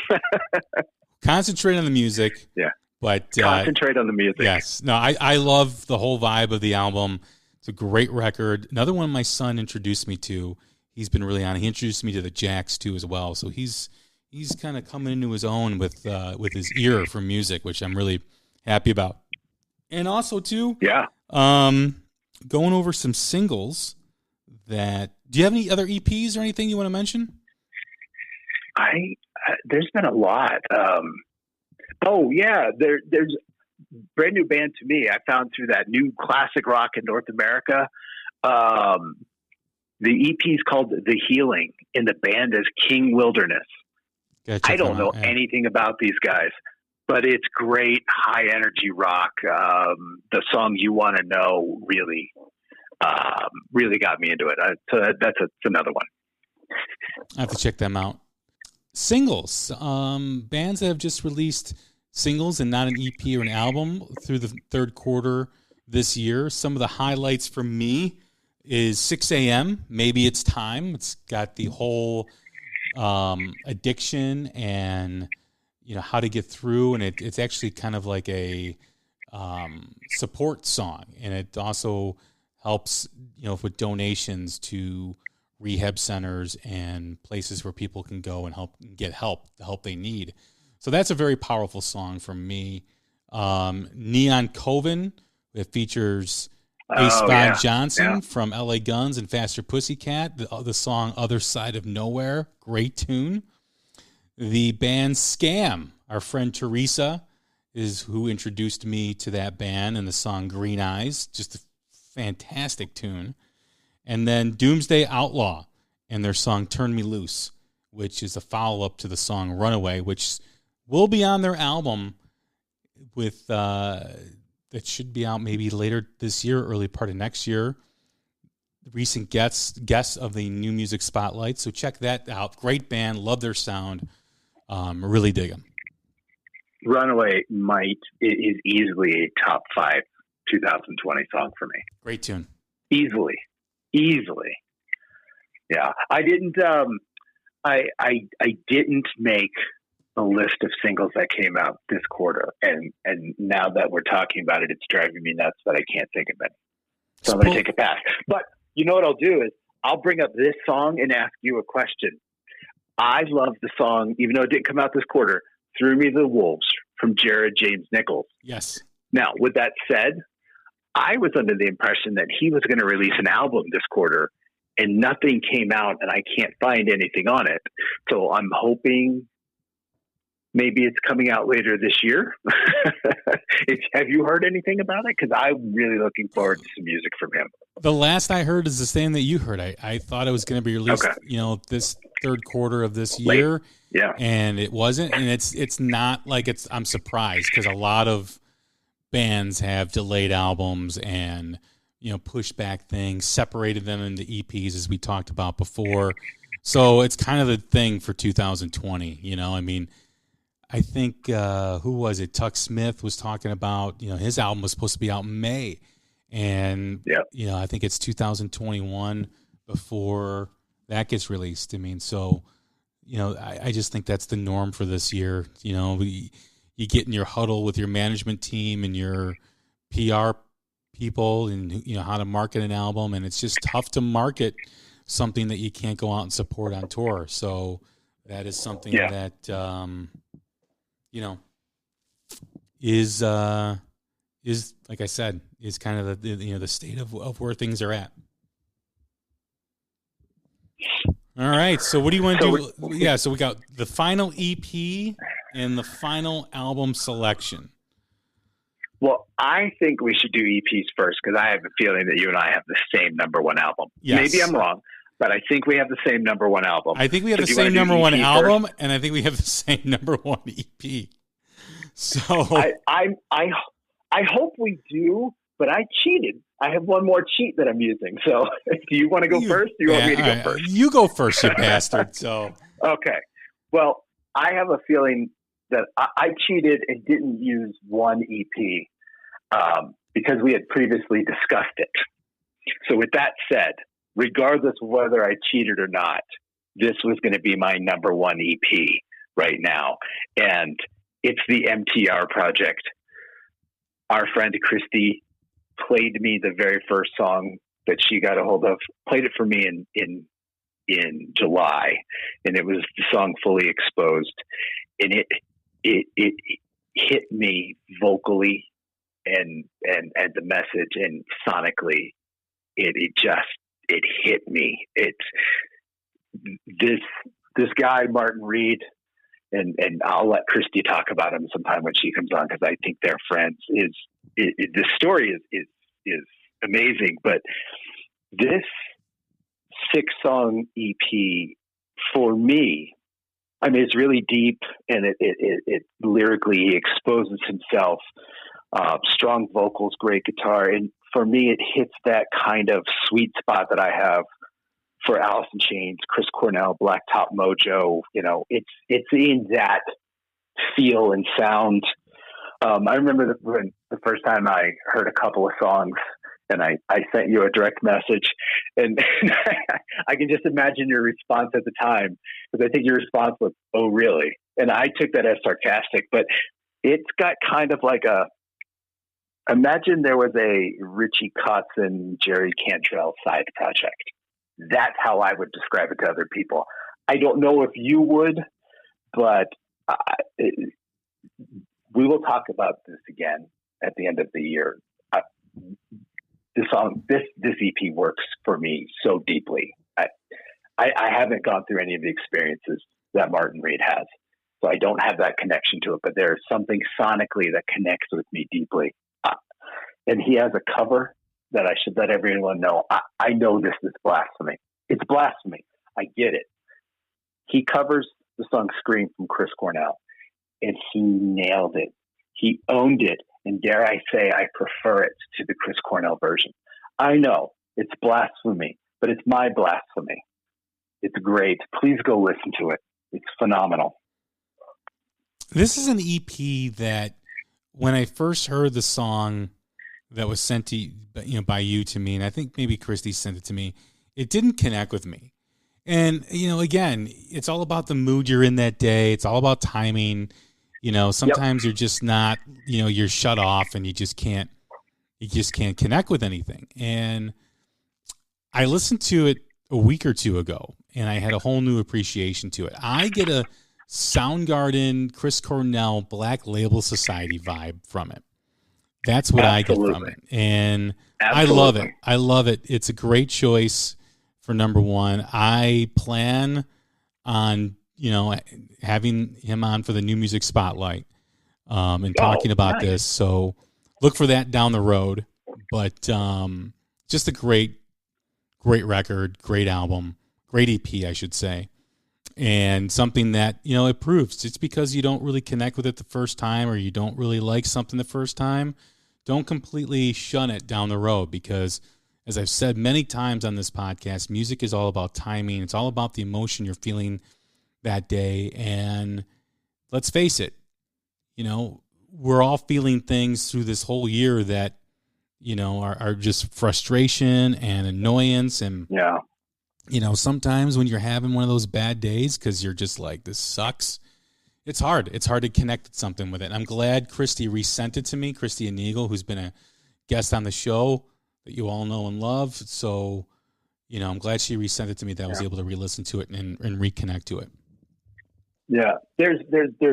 concentrate on the music. Yeah. But concentrate on the music. Yes. No, I love the whole vibe of the album. It's a great record. Another one my son introduced me to. He's been really on. He introduced me to the Jacks too as well. So he's kind of coming into his own with his ear for music, which I'm really happy about. And also too, going over some singles that. Do you have any other EPs or anything you want to mention? There's been a lot. There's brand new band to me. I found through that new classic rock in North America. The EP is called The Healing, and the band is King Wilderness. I don't know anything about these guys, but it's great high energy rock. The song You Want to Know really got me into it. So that's another one. I have to check them out. Singles, bands that have just released singles and not an EP or an album through the third quarter this year. Some of the highlights for me is 6 a.m. Maybe It's Time. It's got the whole addiction and how to get through, and it's actually kind of like a support song, and it also helps with donations to rehab centers and places where people can go and get the help they need. So that's a very powerful song from me. Neon Coven, it features Ace Bob Johnson from LA Guns and Faster Pussycat. The song Other Side of Nowhere, great tune. The band Scam, our friend Teresa is who introduced me to that band, and the song Green Eyes, just a fantastic tune. And then Doomsday Outlaw and their song Turn Me Loose, which is a follow-up to the song Runaway, which will be on their album that should be out maybe later this year, early part of next year. Recent guests of the New Music Spotlight, so check that out. Great band, love their sound, really dig them. Runaway is easily a top 5 2020 song for me. Great tune. Easily. Yeah. I didn't make a list of singles that came out this quarter, and now that we're talking about it, it's driving me nuts that I can't think of any. So I'm going to take a pass. But you know what I'll do is I'll bring up this song and ask you a question. I love the song, even though it didn't come out this quarter, Threw Me the Wolves from Jared James Nichols. Yes. Now, with that said, I was under the impression that he was going to release an album this quarter, and nothing came out, and I can't find anything on it. So I'm hoping maybe it's coming out later this year. Have you heard anything about it? Because I'm really looking forward to some music from him. The last I heard is the same that you heard. I thought it was going to be released, this third quarter of this year. Late. Yeah. And it wasn't. And it's not like I'm surprised, because a lot of bands have delayed albums and, pushed back things, separated them into EPs, as we talked about before. So it's kind of the thing for 2020. I think, who was it? Tuck Smith was talking about, his album was supposed to be out in May. And, I think it's 2021 before that gets released. I just think that's the norm for this year. You get in your huddle with your management team and your PR people and, how to market an album. And it's just tough to market something that you can't go out and support on tour. So that is something that, is like I said, is kind of the state of where things are at. All right. So what do you want to do? So we got the final EP and the final album selection. Well, I think we should do EPs first, because I have a feeling that you and I have the same number one album. Yes. Maybe I'm wrong, but I think we have the same number one album. I think we have the same number one album, and I think we have the same number one EP. So I hope we do, but I cheated. I have one more cheat that I'm using. So do you want to go first? Do you want me to go first? You go first, you bastard. So okay. Well, I have a feeling that I cheated and didn't use one EP because we had previously discussed it. So with that said, regardless of whether I cheated or not, this was going to be my number one EP right now. And it's the MTR project. Our friend Christy played me the very first song that she got a hold of, played it for me in July, and it was the song Fully Exposed. And it hit me vocally and the message, and sonically it hit me. It's this guy, Martin Reed, and I'll let Christy talk about him sometime when she comes on, because I think they're friends. The story is amazing, but this 6-song EP for me, I mean, it's really deep, and it lyrically, he exposes himself, strong vocals, great guitar. And for me, it hits that kind of sweet spot that I have for Alice in Chains, Chris Cornell, Blacktop Mojo. You know, it's in that feel and sound. I remember when the first time I heard a couple of songs, and I sent you a direct message, and I can just imagine your response at the time, because I think your response was, "Oh, really?" And I took that as sarcastic, but it's got kind of like imagine there was a Richie Kotzen, Jerry Cantrell side project. That's how I would describe it to other people. I don't know if you would, but we will talk about this again at the end of the year. This EP works for me so deeply. I haven't gone through any of the experiences that Martin Reed has, so I don't have that connection to it, but there's something sonically that connects with me deeply. And he has a cover that I should let everyone know. I know this is blasphemy. It's blasphemy. I get it. He covers the song Scream from Chris Cornell, and he nailed it. He owned it. And dare I say, I prefer it to the Chris Cornell version. I know it's blasphemy, but it's my blasphemy. It's great. Please go listen to it. It's phenomenal. This is an EP that when I first heard the song that was sent to by you to me, and I think maybe Christy sent it to me, it didn't connect with me. And, again, it's all about the mood you're in that day. It's all about timing. Sometimes You're just not, you're shut off and you just can't connect with anything. And I listened to it a week or two ago, and I had a whole new appreciation to it. I get a Soundgarden, Chris Cornell, Black Label Society vibe from it. That's what Absolutely. I get from it. And Absolutely. I love it. I love it. It's a great choice for number one. I plan on having him on for the New Music Spotlight and talking about this. So look for that down the road. But just a great record, great album, great EP, I should say. And something that, it proves. It's because you don't really connect with it the first time, or you don't really like something the first time. Don't completely shun it down the road, because as I've said many times on this podcast, music is all about timing. It's all about the emotion you're feeling that day. And let's face it, we're all feeling things through this whole year that, are just frustration and annoyance. And, sometimes when you're having one of those bad days, because you're just like, this sucks, it's hard. It's hard to connect something with it. And I'm glad Christy resent it to me, Christy and Eagle, who's been a guest on the show that you all know and love. So, I'm glad she resent it to me, that I was able to re-listen to it and reconnect to it. Yeah, there's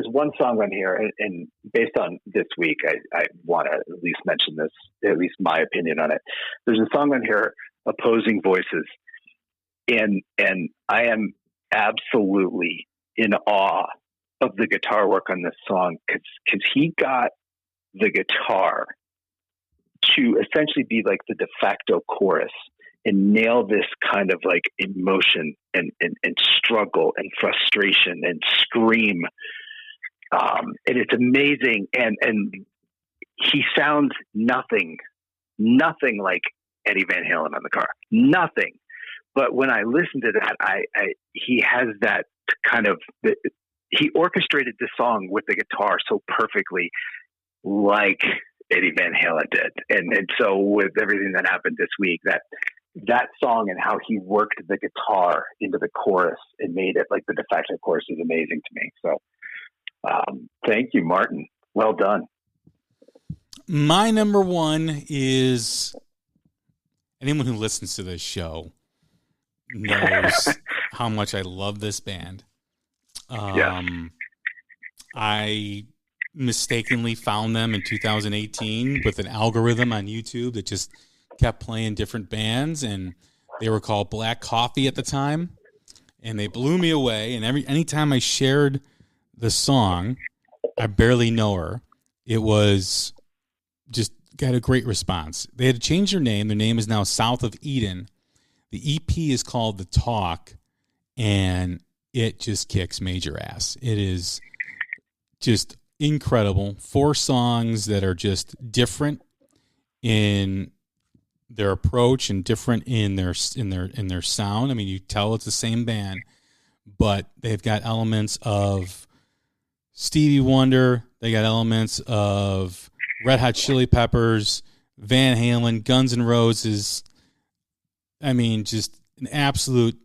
one song on here, and based on this week, I want to at least mention this, at least my opinion on it. There's a song on here, Opposing Voices, and I am absolutely in awe of the guitar work on this song, because he got the guitar to essentially be like the de facto chorus and nail this kind of like emotion and struggle and frustration and scream. And it's amazing. And he sounds nothing like Eddie Van Halen on the guitar, nothing. But when I listen to that, he has that kind of, he orchestrated the song with the guitar so perfectly, like Eddie Van Halen did. And so with everything that happened this week, that song and how he worked the guitar into the chorus and made it like the de facto chorus is amazing to me. So Thank you, Martin. Well done. My number one is, anyone who listens to this show knows how much I love this band. I mistakenly found them in 2018 with an algorithm on YouTube that just kept playing different bands, and they were called Black Coffee at the time, and they blew me away. And anytime I shared the song, I Barely Know Her, it was just got a great response. They had to change their name. Their name is now South of Eden. The EP is called The Talk, and it just kicks major ass. It is just incredible. 4 songs that are just different in their approach and different in their sound. I mean, you tell it's the same band, but they've got elements of Stevie Wonder. They got elements of Red Hot Chili Peppers, Van Halen, Guns N' Roses. I mean, just an absolute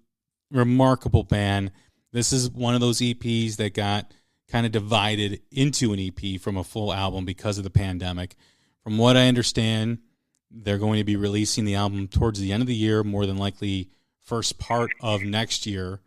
remarkable band. This is one of those EPs that got kind of divided into an EP from a full album because of the pandemic. From what I understand, they're going to be releasing the album towards the end of the year, more than likely first part of next year.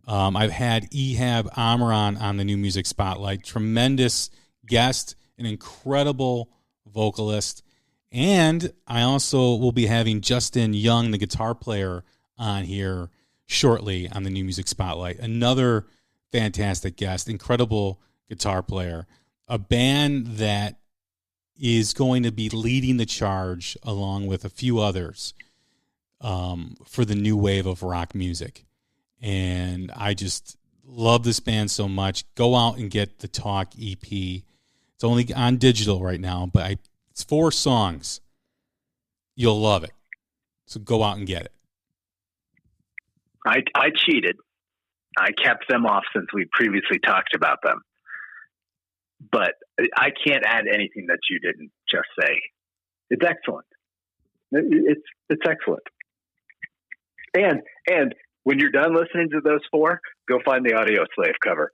I've had Ehab Amran on the New Music Spotlight. Tremendous guest, an incredible vocalist. And I also will be having Justin Young, the guitar player, on here shortly on the New Music Spotlight. Another fantastic guest, incredible guitar player. A band that is going to be leading the charge along with a few others for the new wave of rock music. And I just love this band so much. Go out and get the Talk EP. It's only on digital right now, but it's 4 songs. You'll love it. So go out and get it. I cheated. I kept them off since we previously talked about them. But I can't add anything that you didn't just say. It's excellent. It's excellent. And when you're done listening to those 4, go find the Audio Slave cover.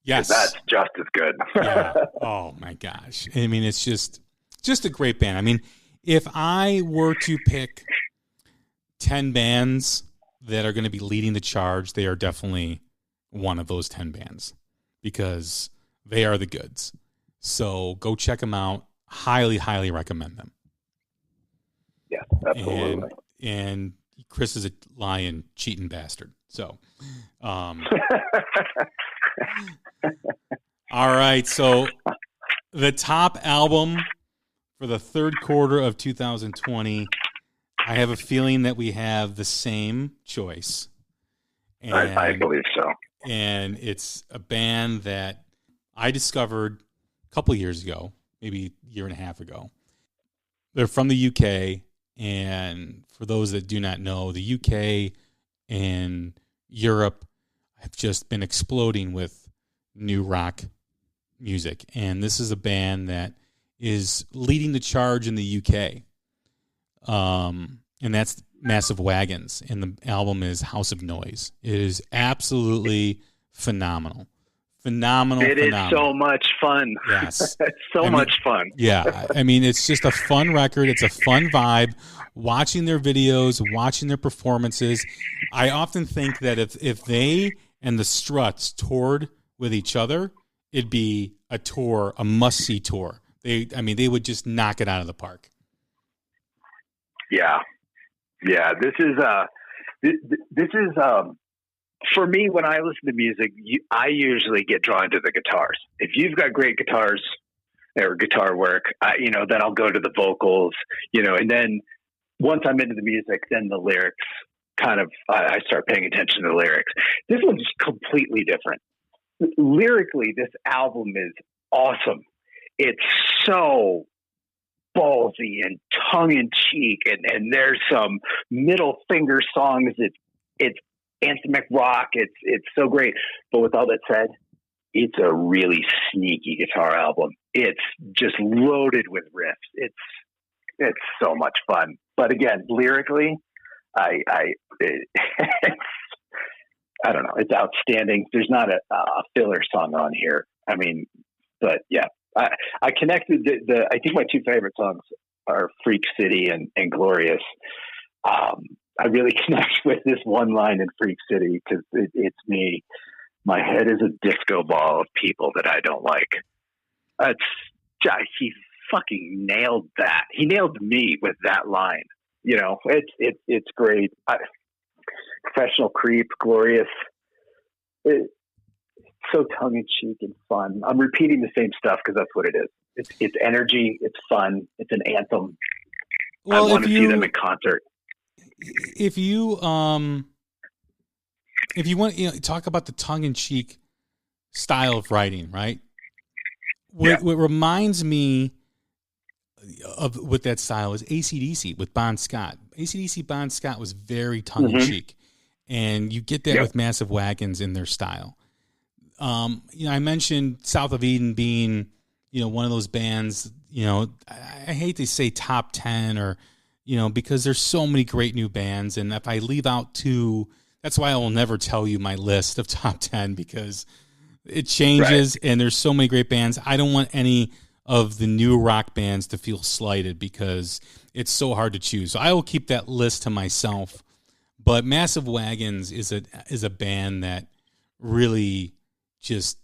Yes. That's just as good. Yeah. Oh my gosh. I mean, it's just a great band. I mean, if I were to pick 10 bands that are going to be leading the charge, they are definitely one of those 10 bands because they are the goods. So go check them out. Highly, highly recommend them. Yeah, absolutely. And Chris is a lying, cheating bastard. So, all right. So the top album for the third quarter of 2020, I have a feeling that we have the same choice. And, I believe so. And it's a band that I discovered a couple years ago, maybe a year and a half ago. They're from the UK. And for those that do not know, the UK and Europe have just been exploding with new rock music. And this is a band that is leading the charge in the UK. And that's Massive Wagons. And the album is House of Noise. It is absolutely phenomenal. It is so much fun. Yes. It's much fun. Yeah. I mean, it's just a fun record. It's a fun vibe. Watching their videos, watching their performances. I often think that if they and the Struts toured with each other, it'd be a tour, a must-see tour. They would just knock it out of the park. Yeah. Yeah. This is for me, when I listen to music, I usually get drawn to the guitars. If you've got great guitars or guitar work, then I'll go to the vocals, and then once I'm into the music, then the lyrics I start paying attention to the lyrics. This one's completely different. Lyrically, this album is awesome. It's so ballsy and tongue-in-cheek, and there's some middle finger songs. It's anthemic rock. It's so great. But with all that said, it's a really sneaky guitar album. It's just loaded with riffs. It's so much fun. But again, lyrically, I don't know. It's outstanding. There's not a filler song on here. I mean, but yeah, I connected I think my two favorite songs are Freak City and Glorious. I really connect with this one line in Freak City because it's me. My head is a disco ball of people that I don't like. He fucking nailed that. He nailed me with that line. You know, it's great. Professional Creep, Glorious. It's so tongue in cheek and fun. I'm repeating the same stuff because that's what it is. It's energy. It's fun. It's an anthem. Well, I want to see them in concert. If you want, talk about the tongue in cheek style of writing, right? What reminds me of with that style is AC/DC with Bon Scott. AC/DC Bon Scott was very tongue in cheek, and you get that with Massive Wagons in their style. I mentioned South of Eden being, one of those bands. I hate to say top 10 or, because there's so many great new bands, and if I leave out two, that's why I will never tell you my list of top 10 because it changes, and there's so many great bands. I don't want any of the new rock bands to feel slighted because it's so hard to choose. So I will keep that list to myself. But Massive Wagons is a band that really just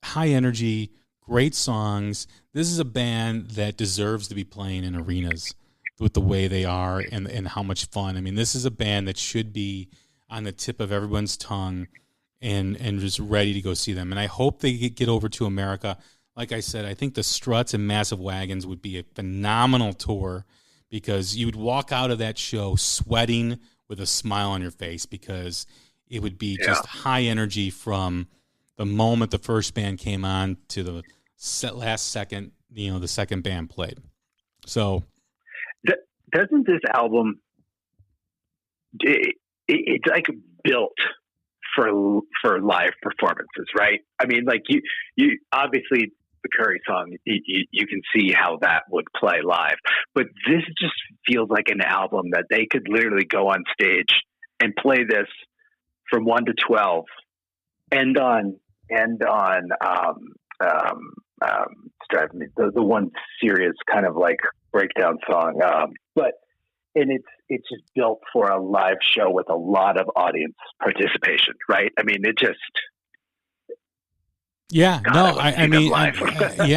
high energy, great songs. This is a band that deserves to be playing in arenas with the way they are and how much fun. I mean, this is a band that should be on the tip of everyone's tongue and just ready to go see them. And I hope they get over to America. Like I said, I think the Struts and Massive Wagons would be a phenomenal tour because you would walk out of that show sweating with a smile on your face because it would be just high energy from the moment the first band came on to the last second, the second band played. So doesn't this album, it's like built for live performances, right? I mean, like you obviously the Curry song, you can see how that would play live, but this just feels like an album that they could literally go on stage and play this from 1 to 12, end on the one serious kind of like breakdown song, and it's just built for a live show with a lot of audience participation, right? I mean, it just. Yeah,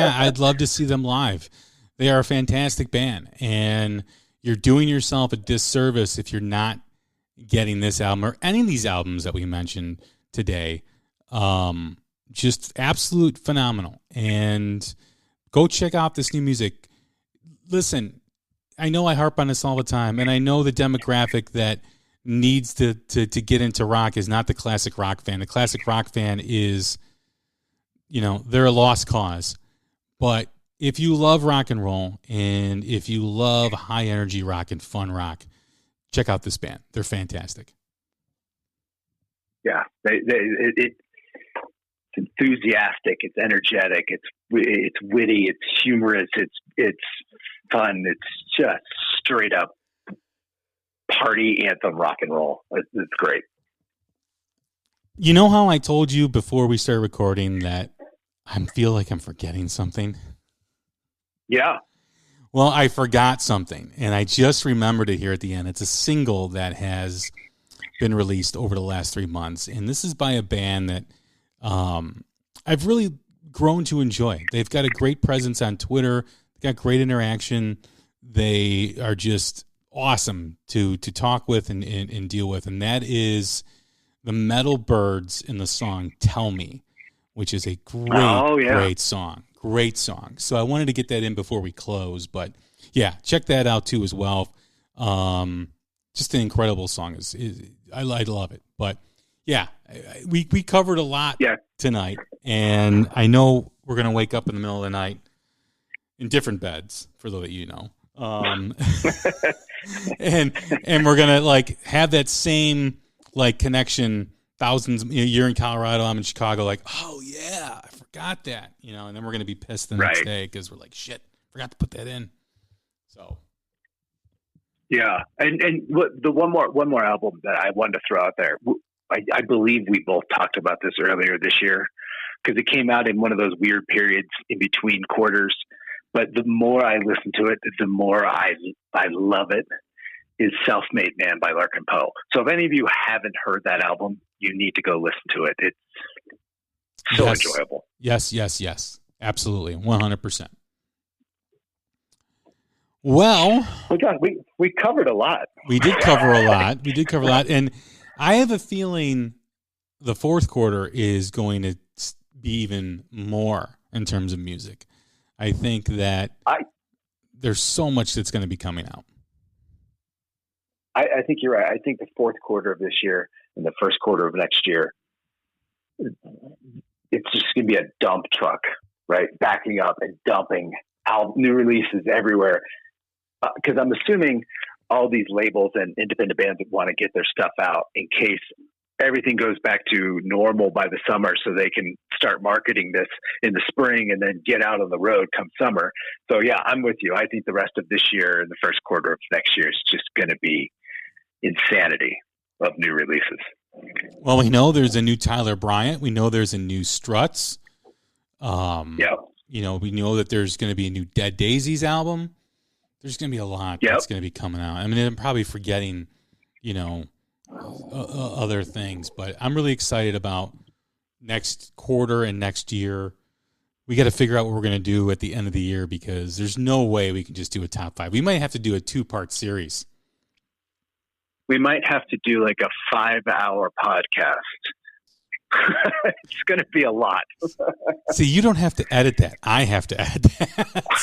I'd love to see them live. They are a fantastic band, and you're doing yourself a disservice if you're not getting this album or any of these albums that we mentioned today. Just absolute phenomenal. And go check out this new music. Listen, I know I harp on this all the time, and I know the demographic that needs to get into rock is not the classic rock fan. The classic rock fan is, they're a lost cause. But if you love rock and roll and if you love high energy rock and fun rock, check out this band. They're fantastic. Yeah, it's enthusiastic, it's energetic, it's witty, it's humorous, it's fun, it's just straight up party anthem rock and roll. It's great. You know how I told you before we started recording that I feel like I'm forgetting something? Yeah. Well, I forgot something, and I just remembered it here at the end. It's a single that has been released over the last 3 months, and this is by a band that I've really grown to enjoy. They've got a great presence on Twitter. They've got great interaction. They are just awesome to talk with and deal with, and that is the Metal Birds in the song Tell Me, which is a great song. Great song. So I wanted to get that in before we close, but yeah, check that out too as well. Just an incredible song. I love it. But yeah, we covered a lot tonight, and I know we're going to wake up in the middle of the night in different beds, for those that you know. And we're going to have that same connection. Thousands, you're in Colorado, I'm in Chicago, oh yeah, I forgot that, and then we're going to be pissed the next day because we're like, shit, forgot to put that in. So. Yeah. And the one more album that I wanted to throw out there, I believe we both talked about this earlier this year, because it came out in one of those weird periods in between quarters. But the more I listen to it, the more I love it, is Self-Made Man by Larkin Poe. So if any of you haven't heard that album, you need to go listen to it. It's so enjoyable. Yes. Absolutely. 100%. Well, we covered a lot. We did cover a lot. And I have a feeling the fourth quarter is going to be even more in terms of music. I think that there's so much that's going to be coming out. I think you're right. I think the fourth quarter of this year and the first quarter of next year, it's just going to be a dump truck, right? Backing up and dumping out new releases everywhere. Because I'm assuming all these labels and independent bands want to get their stuff out in case everything goes back to normal by the summer, so they can start marketing this in the spring and then get out on the road come summer. So yeah, I'm with you. I think the rest of this year and the first quarter of next year is just going to be insanity of new releases. Well, we know there's a new Tyler Bryant. We know there's a new Struts. Yeah. You know, we know that there's going to be a new Dead Daisies album. There's going to be a lot that's going to be coming out. I mean, I'm probably forgetting, you know, other things, but I'm really excited about next quarter and next year. We got to figure out what we're going to do at the end of the year, because there's no way we can just do a top 5. We might have to do a 2-part series. We might have to do like a 5-hour podcast. It's going to be a lot. See, you don't have to edit that. I have to edit that.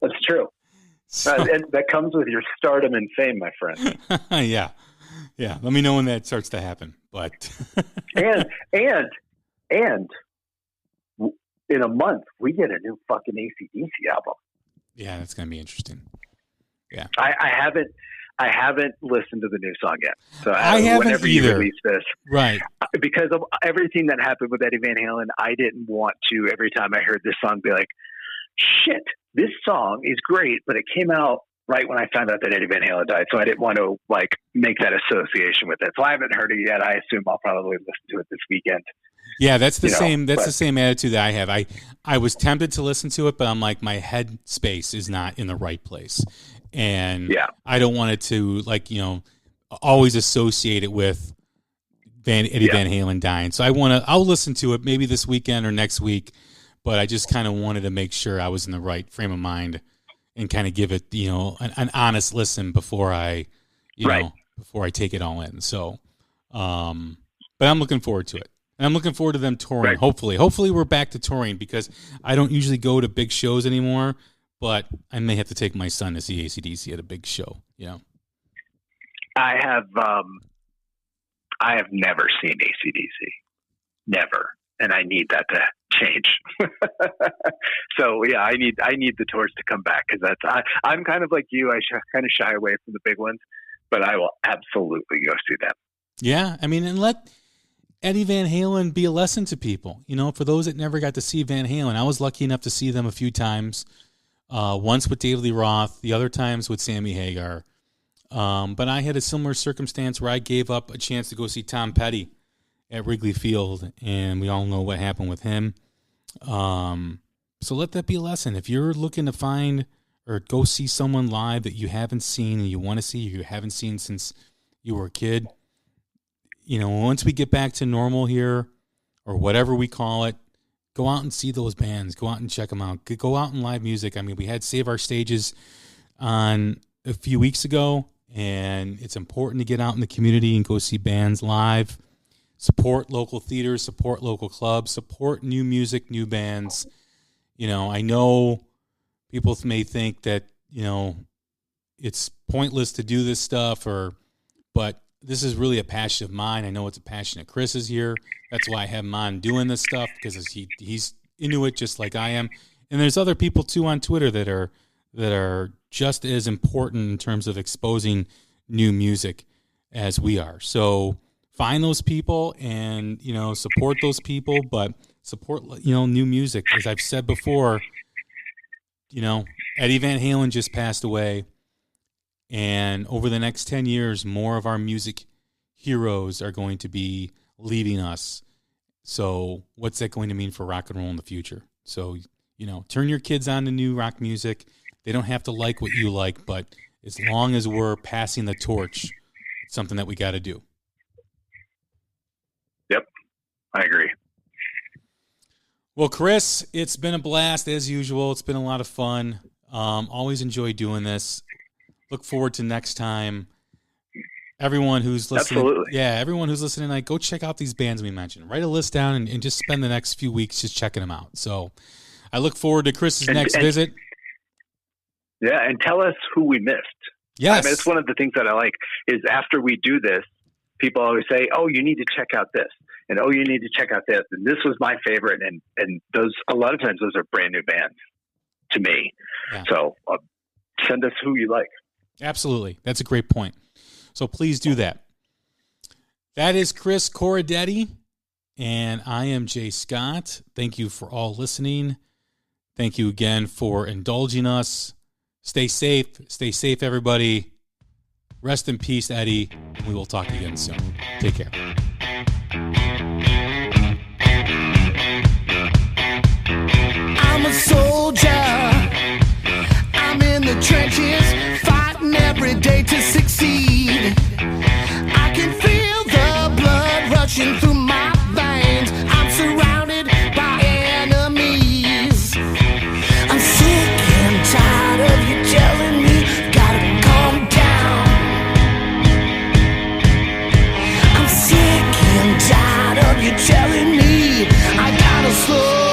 That's true. And that comes with your stardom and fame, my friend. Yeah. Let me know when that starts to happen. But and in a month we get a new fucking AC/DC album. Yeah, that's gonna be interesting. Yeah, I haven't listened to the new song yet. So I haven't whenever either. You release this, right? Because of everything that happened with Eddie Van Halen, I didn't want to every time I heard this song be like, "Shit, this song is great," but it came out right when I found out that Eddie Van Halen died, so I didn't want to like make that association with it. So I haven't heard it yet. I assume I'll probably listen to it this weekend. Yeah, that's the same. That's the same attitude that I have. I was tempted to listen to it, but I'm like, my head space is not in the right place, and I don't want it to always associate it with Eddie Van Halen dying. So I'll listen to it maybe this weekend or next week, but I just kind of wanted to make sure I was in the right frame of mind and kind of give it an honest listen before I before I take it all in. So, but I'm looking forward to it. And I'm looking forward to them touring. Right. Hopefully we're back to touring, because I don't usually go to big shows anymore, but I may have to take my son to see AC/DC at a big show. I have never seen AC/DC, never, and I need that to change. So yeah, I need the tours to come back, because I'm kind of like you. I kind of shy away from the big ones, but I will absolutely go see them. Yeah, I mean, and let Eddie Van Halen be a lesson to people. For those that never got to see Van Halen, I was lucky enough to see them a few times. Once with David Lee Roth, the other times with Sammy Hagar. But I had a similar circumstance where I gave up a chance to go see Tom Petty at Wrigley Field, and we all know what happened with him. So let that be a lesson. If you're looking to find or go see someone live that you haven't seen and you want to see, or you haven't seen since you were a kid, once we get back to normal here, or whatever we call it, go out and see those bands. Go out and check them out. Go out in live music. I mean, we had Save Our Stages on a few weeks ago, and it's important to get out in the community and go see bands live. Support local theaters, support local clubs, support new music, new bands. I know people may think that, it's pointless to do this stuff, but this is really a passion of mine. I know it's a passion of Chris's here. That's why I have him on doing this stuff, because he's into it just like I am. And there's other people too on Twitter that are just as important in terms of exposing new music as we are. So find those people and, support those people, but support, new music. As I've said before, Eddie Van Halen just passed away. And over the next 10 years, more of our music heroes are going to be leaving us. So what's that going to mean for rock and roll in the future? So, turn your kids on to new rock music. They don't have to like what you like, but as long as we're passing the torch, it's something that we got to do. Yep, I agree. Well, Chris, it's been a blast as usual. It's been a lot of fun. Always enjoy doing this. Look forward to next time. Everyone who's listening, Absolutely. Everyone who's listening tonight, go check out these bands we mentioned. Write a list down and just spend the next few weeks just checking them out. So I look forward to Chris's next visit. Yeah, and tell us who we missed. Yes. I mean, it's one of the things that I like is after we do this, people always say, oh, you need to check out this. And, oh, you need to check out this. And this was my favorite. And those, a lot of times, those are brand new bands to me. Yeah. So send us who you like. Absolutely. That's a great point. So please do that. That is Chris Corradetti, and I am Jay Scott. Thank you for all listening. Thank you again for indulging us. Stay safe, everybody. Rest in peace, Eddie. We will talk again soon. Take care. I'm a soldier. I'm in the trenches, fighting every day to succeed. I can feel the blood rushing through my veins. I'm surrounded by enemies. I'm sick and tired of you telling me gotta calm down. I'm sick and tired of you telling me I gotta slow